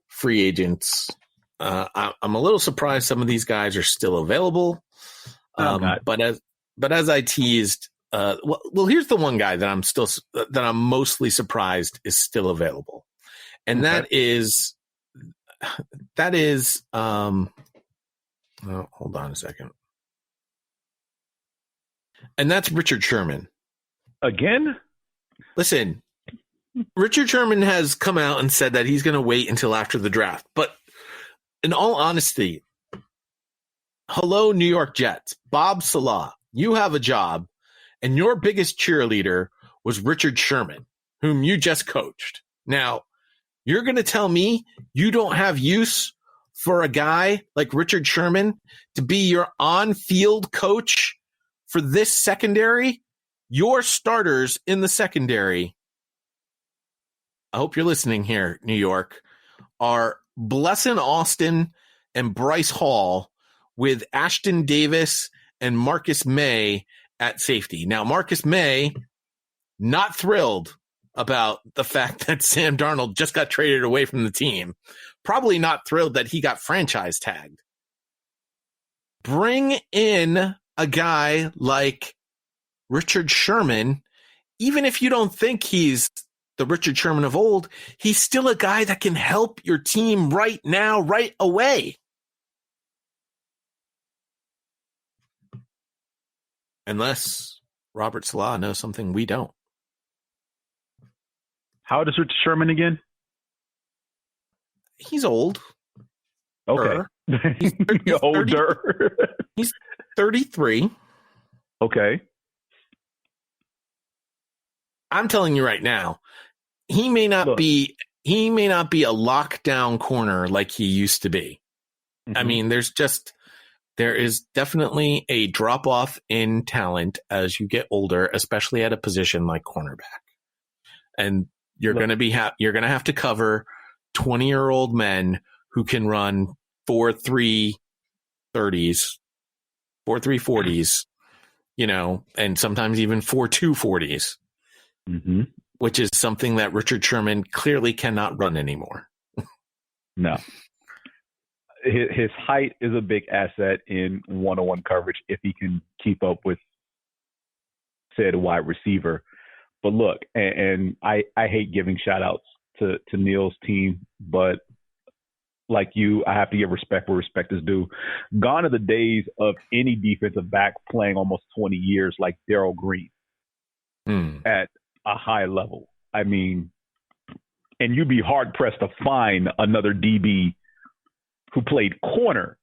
free agents. I'm a little surprised some of these guys are still available. But as I teased, here's the one guy that I'm mostly surprised is still available. And that is hold on a second. And that's Richard Sherman. Again? Listen, Richard Sherman has come out and said that he's going to wait until after the draft. But in all honesty, hello, New York Jets. Bob Salah, you have a job, and your biggest cheerleader was Richard Sherman, whom you just coached. Now, you're going to tell me you don't have use for a guy like Richard Sherman to be your on-field coach for this secondary? Your starters in the secondary, I hope you're listening here, New York, are Blesson Austin and Bryce Hall with Ashton Davis and Marcus May at safety. Now, Marcus May not thrilled about the fact that Sam Darnold just got traded away from the team. Probably not thrilled that he got franchise tagged. Bring in a guy like Richard Sherman. Even if you don't think he's the Richard Sherman of old, he's still a guy that can help your team right now, right away. Unless Robert Salah knows something we don't. How old is Richard Sherman again? He's old. Okay. He's older. He's 33. Okay. I'm telling you right now, he may not be a lockdown corner like he used to be. Mm-hmm. I mean, there is definitely a drop off in talent as you get older, especially at a position like cornerback. And you're going to have to cover 20-year-old men who can run 4.3 30s, 4.3 40s, and sometimes even 4.2 40s. Mm-hmm. Which is something that Richard Sherman clearly cannot run anymore. No. His height is a big asset in one-on-one coverage if he can keep up with said wide receiver. But look, and I hate giving shout-outs to Neil's team, but like you, I have to give respect where respect is due. Gone are the days of any defensive back playing almost 20 years like Darrell Green at a high level. I mean, and you'd be hard pressed to find another DB who played corner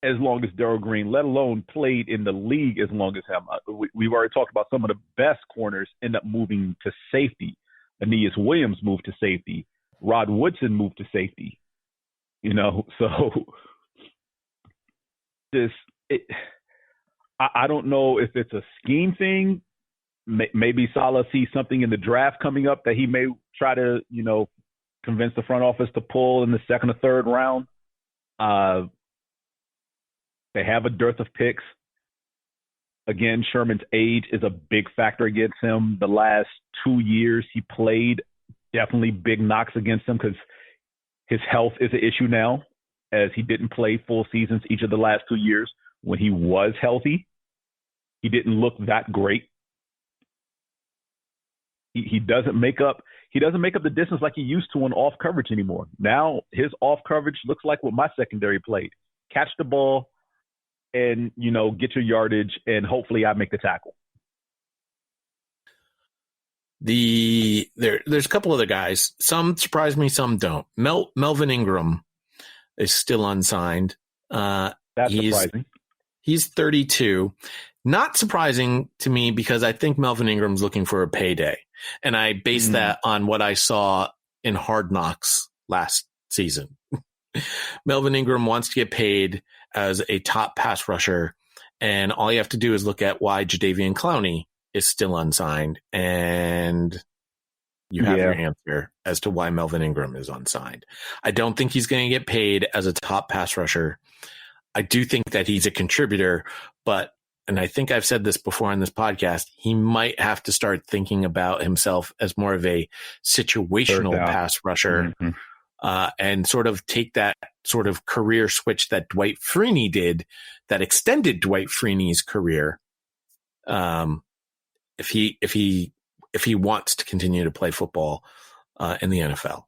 as long as Darrell Green, let alone played in the league as long as him. We've already talked about some of the best corners end up moving to safety. Aeneas Williams moved to safety. Rod Woodson moved to safety. So I don't know if it's a scheme thing. Maybe Saleh sees something in the draft coming up that he may try to, convince the front office to pull in the second or third round. They have a dearth of picks. Again, Sherman's age is a big factor against him. The last 2 years he played, definitely big knocks against him because his health is an issue now, as he didn't play full seasons each of the last 2 years. When he was healthy, he didn't look that great. He doesn't make up the distance like he used to on off coverage anymore. Now his off coverage looks like what my secondary played. Catch the ball and, get your yardage, and hopefully I make the tackle. There's a couple other guys. Some surprise me, some don't. Melvin Ingram is still unsigned. That's surprising. He's 32. Not surprising to me because I think Melvin Ingram's looking for a payday. And I base that on what I saw in Hard Knocks last season. Melvin Ingram wants to get paid as a top pass rusher. And all you have to do is look at why Jadeveon Clowney is still unsigned. And you have your answer as to why Melvin Ingram is unsigned. I don't think he's going to get paid as a top pass rusher. I do think that he's a contributor, and I think I've said this before on this podcast, he might have to start thinking about himself as more of a situational pass rusher, and sort of take that sort of career switch that Dwight Freeney did, that extended Dwight Freeney's career. If he wants to continue to play football in the NFL.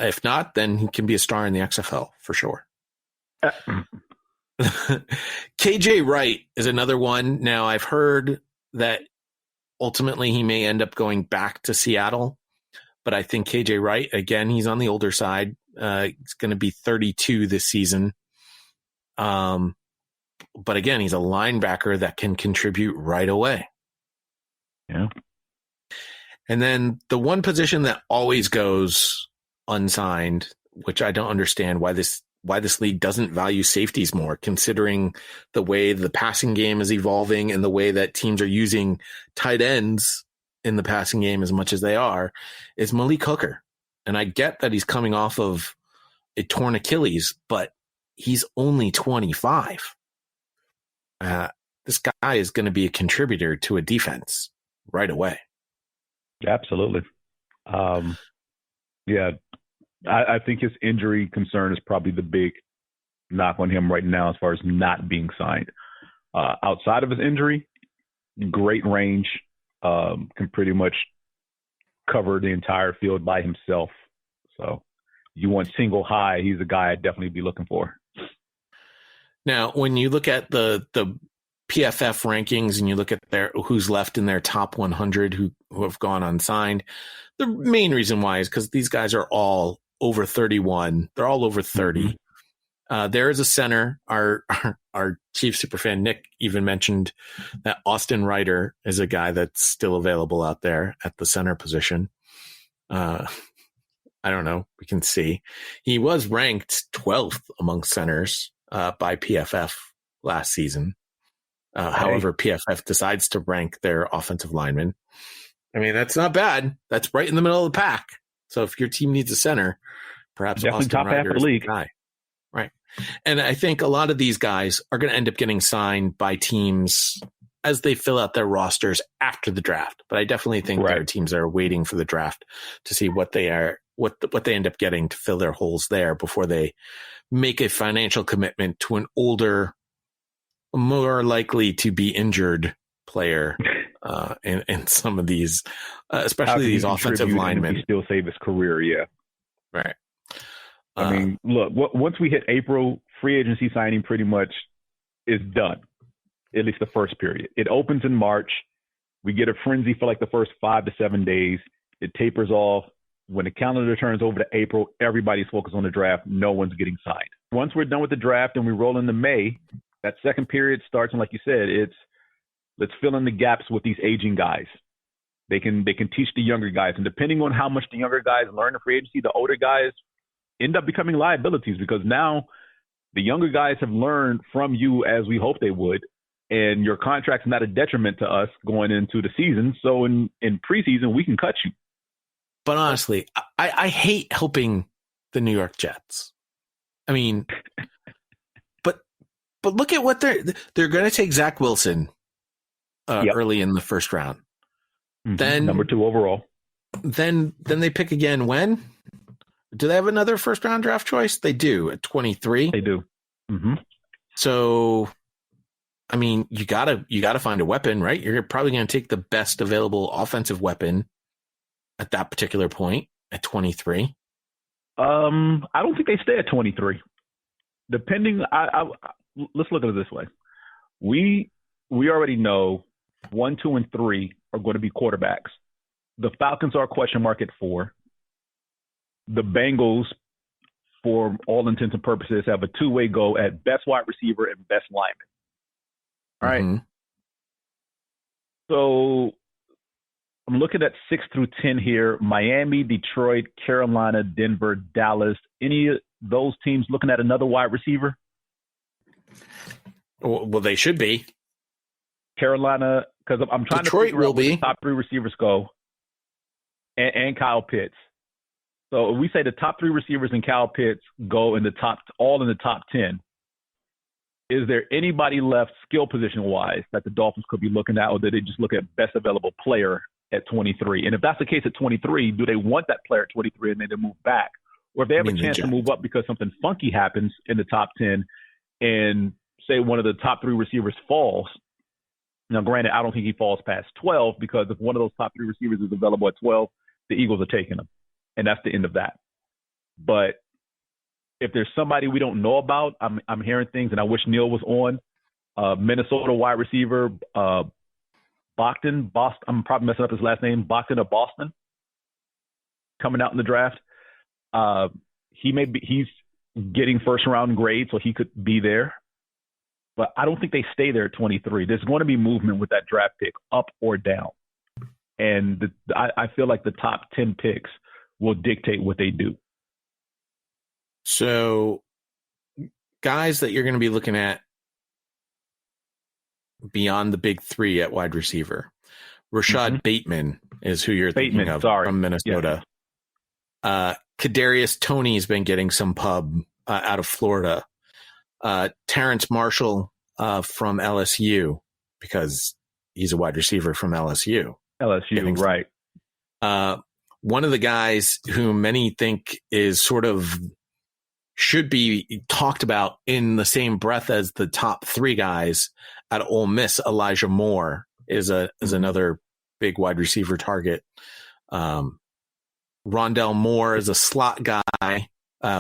If not, then he can be a star in the XFL for sure. KJ Wright is another one. Now, I've heard that ultimately he may end up going back to Seattle, but I think KJ Wright, again, he's on the older side. He's going to be 32 this season. But again, he's a linebacker that can contribute right away. Yeah. And then the one position that always goes unsigned, which I don't understand why this league doesn't value safeties more, considering the way the passing game is evolving and the way that teams are using tight ends in the passing game as much as they are, is Malik Hooker. And I get that he's coming off of a torn Achilles, but he's only 25. This guy is going to be a contributor to a defense. right away. Absolutely. Yeah, I think his injury concern is probably the big knock on him right now as far as not being signed. Outside of his injury, great range, can pretty much cover the entire field by himself. So you want single high, he's a guy I'd definitely be looking for. Now, when you look at the PFF rankings and you look at who's left in their top 100 who have gone unsigned, the main reason why is because these guys are all over 31. They're all over 30. Mm-hmm. There is a center. Our chief superfan Nick even mentioned that Austin Ryder is a guy that's still available out there at the center position. I don't know. We can see. He was ranked 12th among centers by PFF last season. However, PFF decides to rank their offensive linemen. I mean, that's not bad. That's right in the middle of the pack. So if your team needs a center, perhaps definitely Austin top half Ryder of is the league. the guy. Right. And I think a lot of these guys are going to end up getting signed by teams as they fill out their rosters after the draft. But I definitely think there are teams that are waiting for the draft to see what they end up getting to fill their holes there before they make a financial commitment to an older, more likely to be injured player in some of these, especially these offensive linemen. He still save his career, yeah. Right. I mean, look, once we hit April, free agency signing pretty much is done, at least the first period. It opens in March. We get a frenzy for like the first 5 to 7 days. It tapers off. When the calendar turns over to April, everybody's focused on the draft. No one's getting signed. Once we're done with the draft and we roll into May, that second period starts, and like you said, it's let's fill in the gaps with these aging guys. They can teach the younger guys, and depending on how much the younger guys learn in free agency, the older guys end up becoming liabilities because now the younger guys have learned from you as we hope they would, and your contract's not a detriment to us going into the season. So in preseason, we can cut you. But honestly, I hate helping the New York Jets. I mean, but look at what they're going to take Zach Wilson early in the first round. Mm-hmm. Then number 2 overall. Then they pick again when? Do they have another first round draft choice? They do at 23. They do. Mm-hmm. So, I mean, you gotta find a weapon, right? You're probably going to take the best available offensive weapon at that particular point at 23. I don't think they stay at 23. Depending, let's look at it this way. We already know 1, 2, and 3 are going to be quarterbacks. The Falcons are a question mark at 4. The Bengals, for all intents and purposes, have a 2-way go at best wide receiver and best lineman. All right. Mm-hmm. So I'm looking at 6 through 10 here. Miami, Detroit, Carolina, Denver, Dallas. Any of those teams looking at another wide receiver? Well, they should be. Carolina, because I'm trying Detroit to figure out where be. the top 3 receivers go, and Kyle Pitts. So if we say the top 3 receivers and Kyle Pitts go all in the top 10, is there anybody left skill position-wise that the Dolphins could be looking at, or did they just look at best available player at 23? And if that's the case at 23, do they want that player at 23 and then they move back? Or if they have a chance to move up because something funky happens in the top 10 and say one of the top 3 receivers falls. Now, granted, I don't think he falls past 12 because if one of those top 3 receivers is available at 12, the Eagles are taking him. And that's the end of that. But if there's somebody we don't know about, I'm hearing things, and I wish Neil was on. Minnesota wide receiver Boston. I'm probably messing up his last name. Boston or Boston, coming out in the draft. He's getting first round grade, so he could be there. But I don't think they stay there at 23. There's going to be movement with that draft pick, up or down. And I feel like the top 10 picks will dictate what they do. So guys that you're going to be looking at beyond the big 3 at wide receiver, Rashad Bateman is who you're thinking of from Minnesota. Yeah. Kadarius Toney's been getting some pub out of Florida. Terrence Marshall from LSU, because he's a wide receiver from LSU. LSU, right. One of the guys who many think is sort of should be talked about in the same breath as the top three guys at Ole Miss, Elijah Moore, is another big wide receiver target. Rondell Moore is a slot guy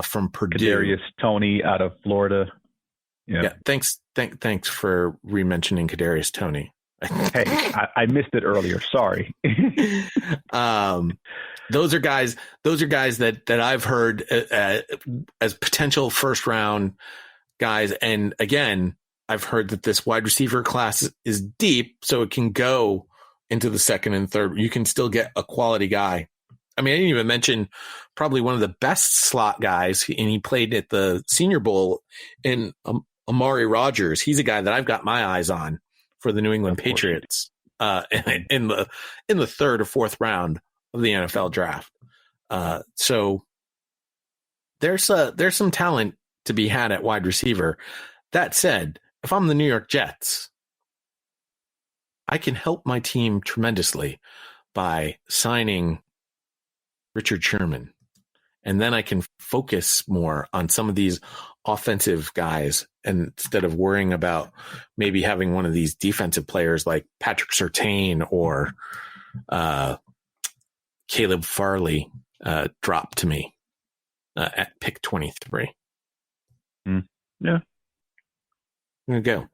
from Purdue. Kadarius Toney out of Florida. Yeah. Thanks for re-mentioning Kadarius Toney. Hey, I missed it earlier. Sorry. Those are guys that I've heard as potential first round guys. And again, I've heard that this wide receiver class is deep, so it can go into the second and third. You can still get a quality guy. I mean, I didn't even mention probably one of the best slot guys, and he played at the Senior Bowl in Amari Rodgers. He's a guy that I've got my eyes on for the New England Patriots in the third or fourth round of the NFL draft. So there's some talent to be had at wide receiver. That said, if I'm the New York Jets, I can help my team tremendously by signing Richard Sherman. And then I can focus more on some of these offensive guys instead of worrying about maybe having one of these defensive players like Patrick Surtain or Caleb Farley drop to me at pick 23. Yeah. There you go.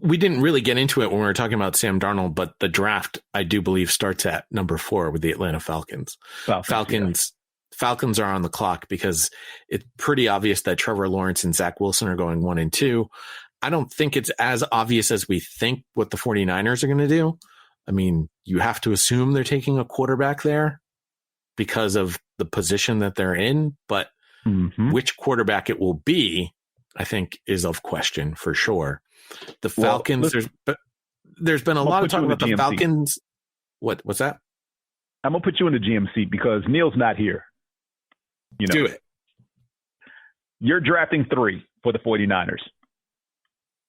We didn't really get into it when we were talking about Sam Darnold, but the draft, I do believe, starts at number 4 with the Atlanta Falcons. Falcons are on the clock because it's pretty obvious that Trevor Lawrence and Zach Wilson are going 1 and 2. I don't think it's as obvious as we think what the 49ers are going to do. I mean, you have to assume they're taking a quarterback there because of the position that they're in, but which quarterback it will be, I think, is of question for sure. The Falcons, there's been a lot of talk about the Falcons. What's that? I'm going to put you in the GMC because Neil's not here. Do it. You're drafting 3 for the 49ers.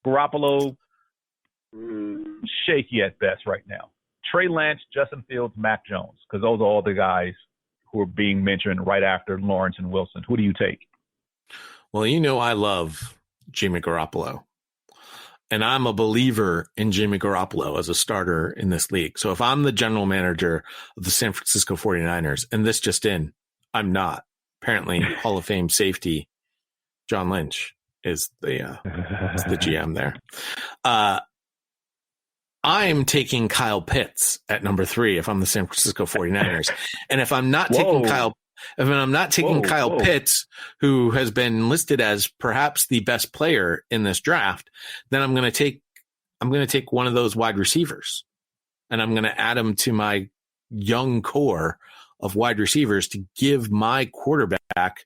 Garoppolo, shaky at best right now. Trey Lance, Justin Fields, Mac Jones, because those are all the guys who are being mentioned right after Lawrence and Wilson. Who do you take? Well, I love Jimmy Garoppolo, and I'm a believer in Jimmy Garoppolo as a starter in this league. So if I'm the general manager of the San Francisco 49ers, and this just in, I'm not. Apparently, Hall of Fame safety John Lynch is the GM there. I'm taking Kyle Pitts at number 3 if I'm the San Francisco 49ers. And if I'm not taking Kyle Pitts, who has been listed as perhaps the best player in this draft, then I'm going to take one of those wide receivers, and I'm going to add him to my young core of wide receivers to give my quarterback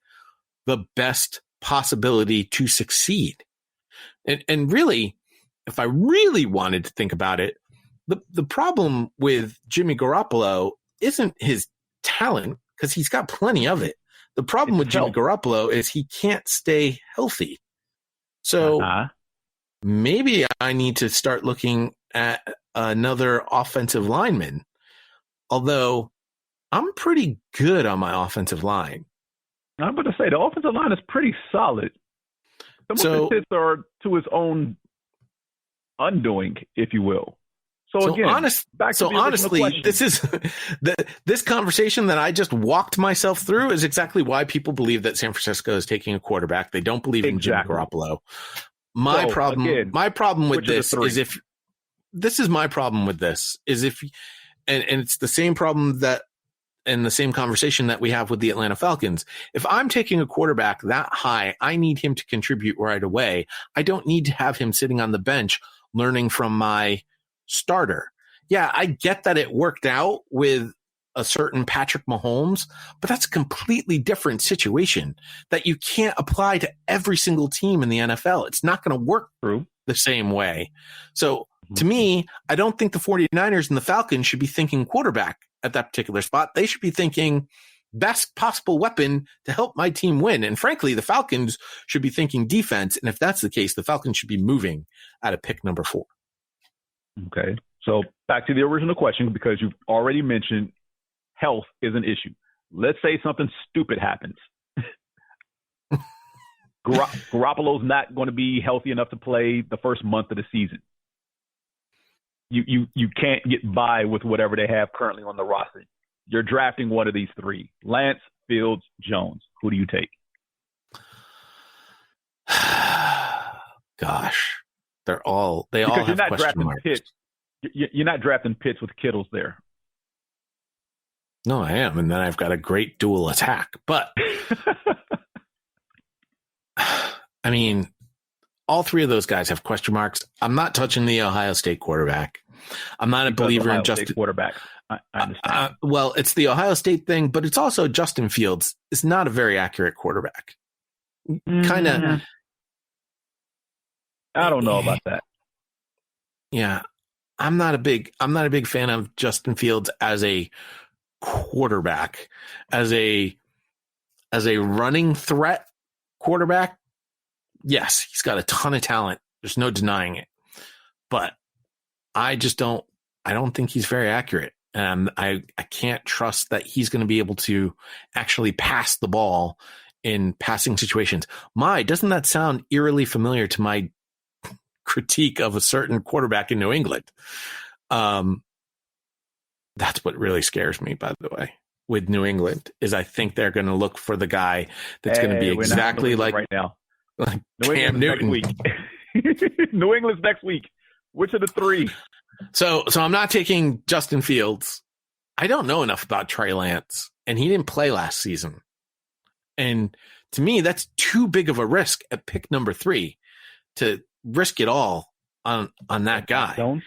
the best possibility to succeed. And really, if I really wanted to think about it, the problem with Jimmy Garoppolo isn't his talent, because he's got plenty of it. The problem with Jimmy Garoppolo is he can't stay healthy. So maybe I need to start looking at another offensive lineman, although I'm pretty good on my offensive line. I'm about to say the offensive line is pretty solid. Some of the hits are to his own undoing, if you will. Honestly, this is this conversation that I just walked myself through is exactly why people believe that San Francisco is taking a quarterback. They don't believe in Jimmy Garoppolo. My problem with this is and it's the same problem that in the same conversation that we have with the Atlanta Falcons. If I'm taking a quarterback that high, I need him to contribute right away. I don't need to have him sitting on the bench learning from my starter. Yeah, I get that it worked out with a certain Patrick Mahomes, but that's a completely different situation that you can't apply to every single team in the NFL. It's not going to work the same way. So to me, I don't think the 49ers and the Falcons should be thinking quarterback at that particular spot. They should be thinking best possible weapon to help my team win. And frankly, the Falcons should be thinking defense. And if that's the case, the Falcons should be moving at a pick number 4. Okay. So back to the original question, because you've already mentioned health is an issue. Let's say something stupid happens. Garoppolo's not going to be healthy enough to play the first month of the season. You can't get by with whatever they have currently on the roster. You're drafting one of these three: Lance, Fields, Jones. Who do you take? Gosh, they all have question marks. Pitts. You're not drafting Pitts with Kittle's there. No, I am, and then I've got a great dual attack. But I mean, all three of those guys have question marks. I'm not touching the Ohio State quarterback. I'm not a believer in Justin quarterback. I understand. Well, it's the Ohio State thing, but it's also Justin Fields is not a very accurate quarterback. Kind of. I don't know about that. Yeah, I'm not a big fan of Justin Fields as a quarterback, as a running threat quarterback. Yes, he's got a ton of talent. There's no denying it. But I don't think he's very accurate. And I can't trust that he's going to be able to actually pass the ball in passing situations. Doesn't that sound eerily familiar to my critique of a certain quarterback in New England? That's what really scares me, by the way, with New England, is I think they're going to look for the guy that's going to be exactly like right now. Like New Cam Newton. Next week. New England's next week. Which of the three? So I'm not taking Justin Fields. I don't know enough about Trey Lance, and he didn't play last season. And to me, that's too big of a risk at pick number 3 to risk it all on that guy. Jones?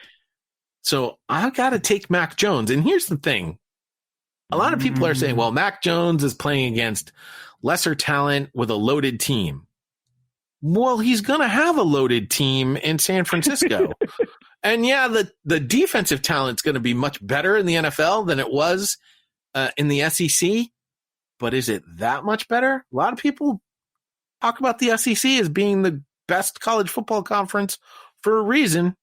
So I got to take Mac Jones. And here's the thing. A lot of people are saying, well, Mac Jones is playing against lesser talent with a loaded team. Well, he's going to have a loaded team in San Francisco. And yeah, the defensive talent's going to be much better in the NFL than it was in the SEC. But is it that much better? A lot of people talk about the SEC as being the best college football conference for a reason.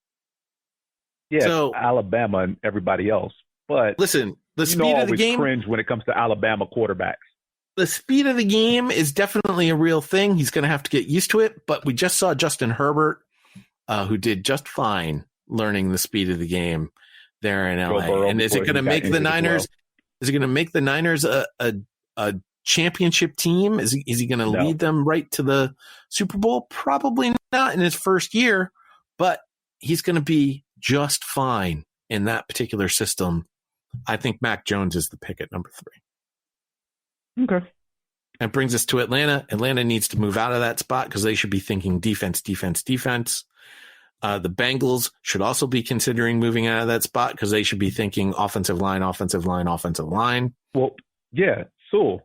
Yeah, so, Alabama and everybody else. But listen, the speed of the game, cringe when it comes to Alabama quarterbacks. The speed of the game is definitely a real thing. He's going to have to get used to it. But we just saw Justin Herbert, who did just fine learning the speed of the game there in LA. And is it going to make the Niners? Is it going to make the Niners a championship team? Is he going to lead them right to the Super Bowl? Probably not in his first year, but he's going to be just fine in that particular system. I think Mac Jones is the pick at number 3. Okay. That brings us to Atlanta. Atlanta needs to move out of that spot because they should be thinking defense, defense, defense. The Bengals should also be considering moving out of that spot because they should be thinking offensive line, offensive line, offensive line. Well, yeah, Sewell.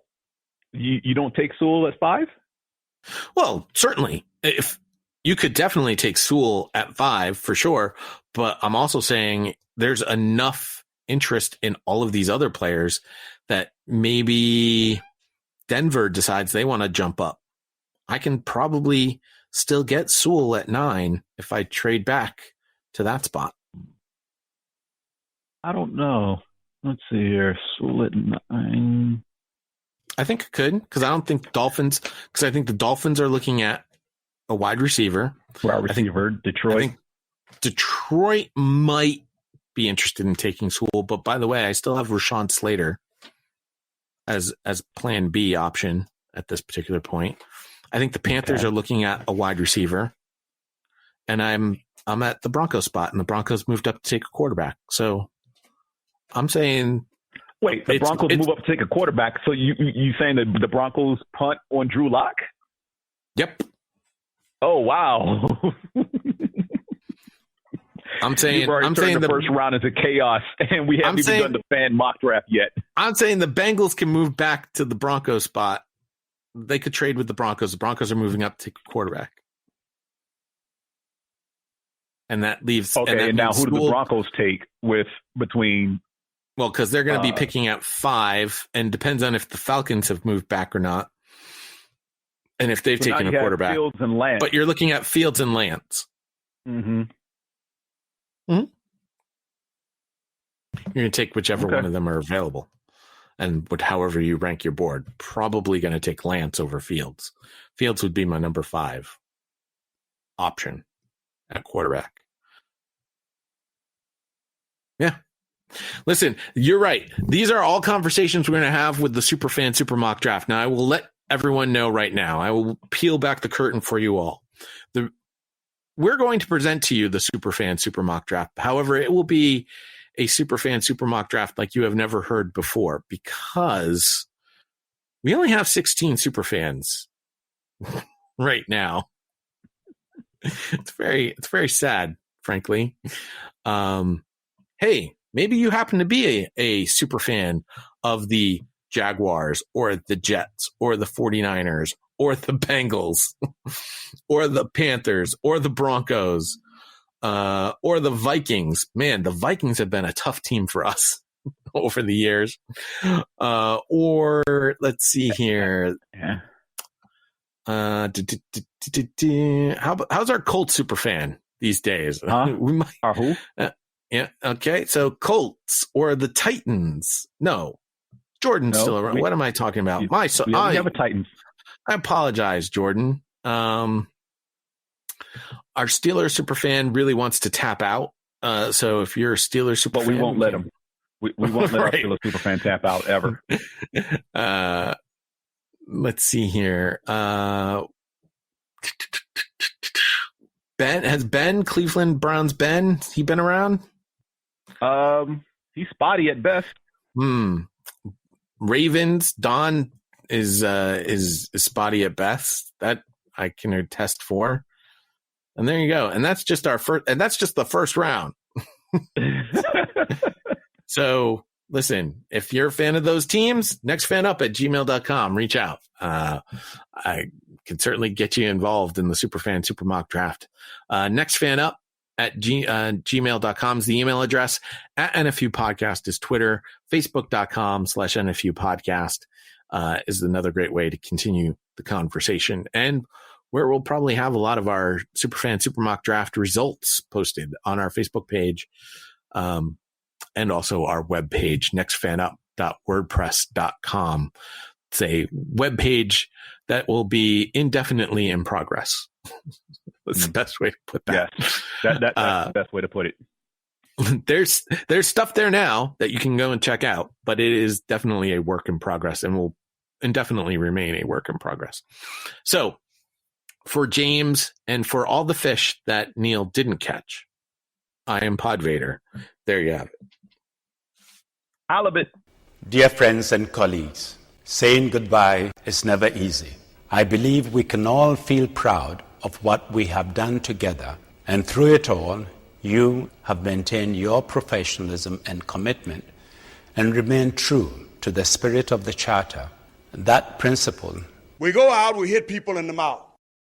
You don't take Sewell at 5? Well, certainly. If you could definitely take Sewell at 5 for sure, but I'm also saying there's enough interest in all of these other players that maybe Denver decides they want to jump up. I can probably still get Sewell at 9 if I trade back to that spot. I don't know. Let's see here. Sewell at 9. I think I could because I think the Dolphins are looking at a wide receiver. Detroit. I think Detroit might be interested in taking Sewell, but by the way, I still have Rashawn Slater as plan B option at this particular point. I think the Panthers are looking at a wide receiver, and I'm at the Broncos spot, and the Broncos moved up to take a quarterback. So I'm saying, wait, the Broncos move up to take a quarterback. So you saying that the Broncos punt on Drew Lock? Yep. Oh wow. I'm saying the first round is a chaos, and we haven't even done the fan mock draft yet. I'm saying the Bengals can move back to the Broncos spot. They could trade with the Broncos. The Broncos are moving up to take a quarterback, and that leaves. Okay, and now who do the Broncos take between? Well, because they're going to be picking at 5, and depends on if the Falcons have moved back or not, and if they've taken a quarterback. Fields and Lance. But you're looking at Fields and Lance. Mm-hmm. Mm-hmm. You're going to take whichever one of them are available. And however you rank your board, probably going to take Lance over Fields. Fields would be my number 5 option at quarterback. Yeah. Listen, you're right. These are all conversations we're going to have with the Superfan Super Mock Draft. Now, I will let everyone know right now. I will peel back the curtain for you all. We're going to present to you the Superfan Super Mock Draft. However, it will be a Superfan Super Mock Draft like you have never heard before, because we only have 16 Superfans right now. It's very sad, frankly. Hey, maybe you happen to be a super fan of the Jaguars or the Jets or the 49ers or the Bengals or the Panthers or the Broncos or the Vikings. Man, the Vikings have been a tough team for us over the years. Or let's see here. Yeah. How's our Colts super fan these days? We might. Our who? Yeah. Okay. So Colts or the Titans? No, Jordan's still around. What am I talking about? We have a Titans. I apologize, Jordan. Our Steelers super fan really wants to tap out. So if you're a Steelers super fan, we won't let him. We won't let our Steelers super fan tap out ever. Let's see here. Ben Cleveland Browns Ben? He been around? He's spotty at best. Ravens Don is spotty at best. That I can attest for. And there you go. And that's just the first round. So listen, if you're a fan of those teams, nextfanup@gmail.com. Reach out. I can certainly get you involved in the Superfan Super Mock Draft. Nextfanup@gmail.com is the email address. At NFU Podcast is Twitter. Facebook.com/NFU Podcast is another great way to continue the conversation. And where we'll probably have a lot of our Superfan Super Mock Draft results posted on our Facebook page. And also our webpage, nextfanup.wordpress.com. It's a webpage that will be indefinitely in progress. That's the best way to put that. Yes, that's the best way to put it. There's stuff there now that you can go and check out, but it is definitely a work in progress and will indefinitely remain a work in progress. So for James and for all the fish that Neil didn't catch, I am PodVader. There you have it. Halibut. Dear friends and colleagues, saying goodbye is never easy. I believe we can all feel proud of what we have done together, and through it all, you have maintained your professionalism and commitment and remained true to the spirit of the Charter. That principle. We go out, we hit people in the mouth.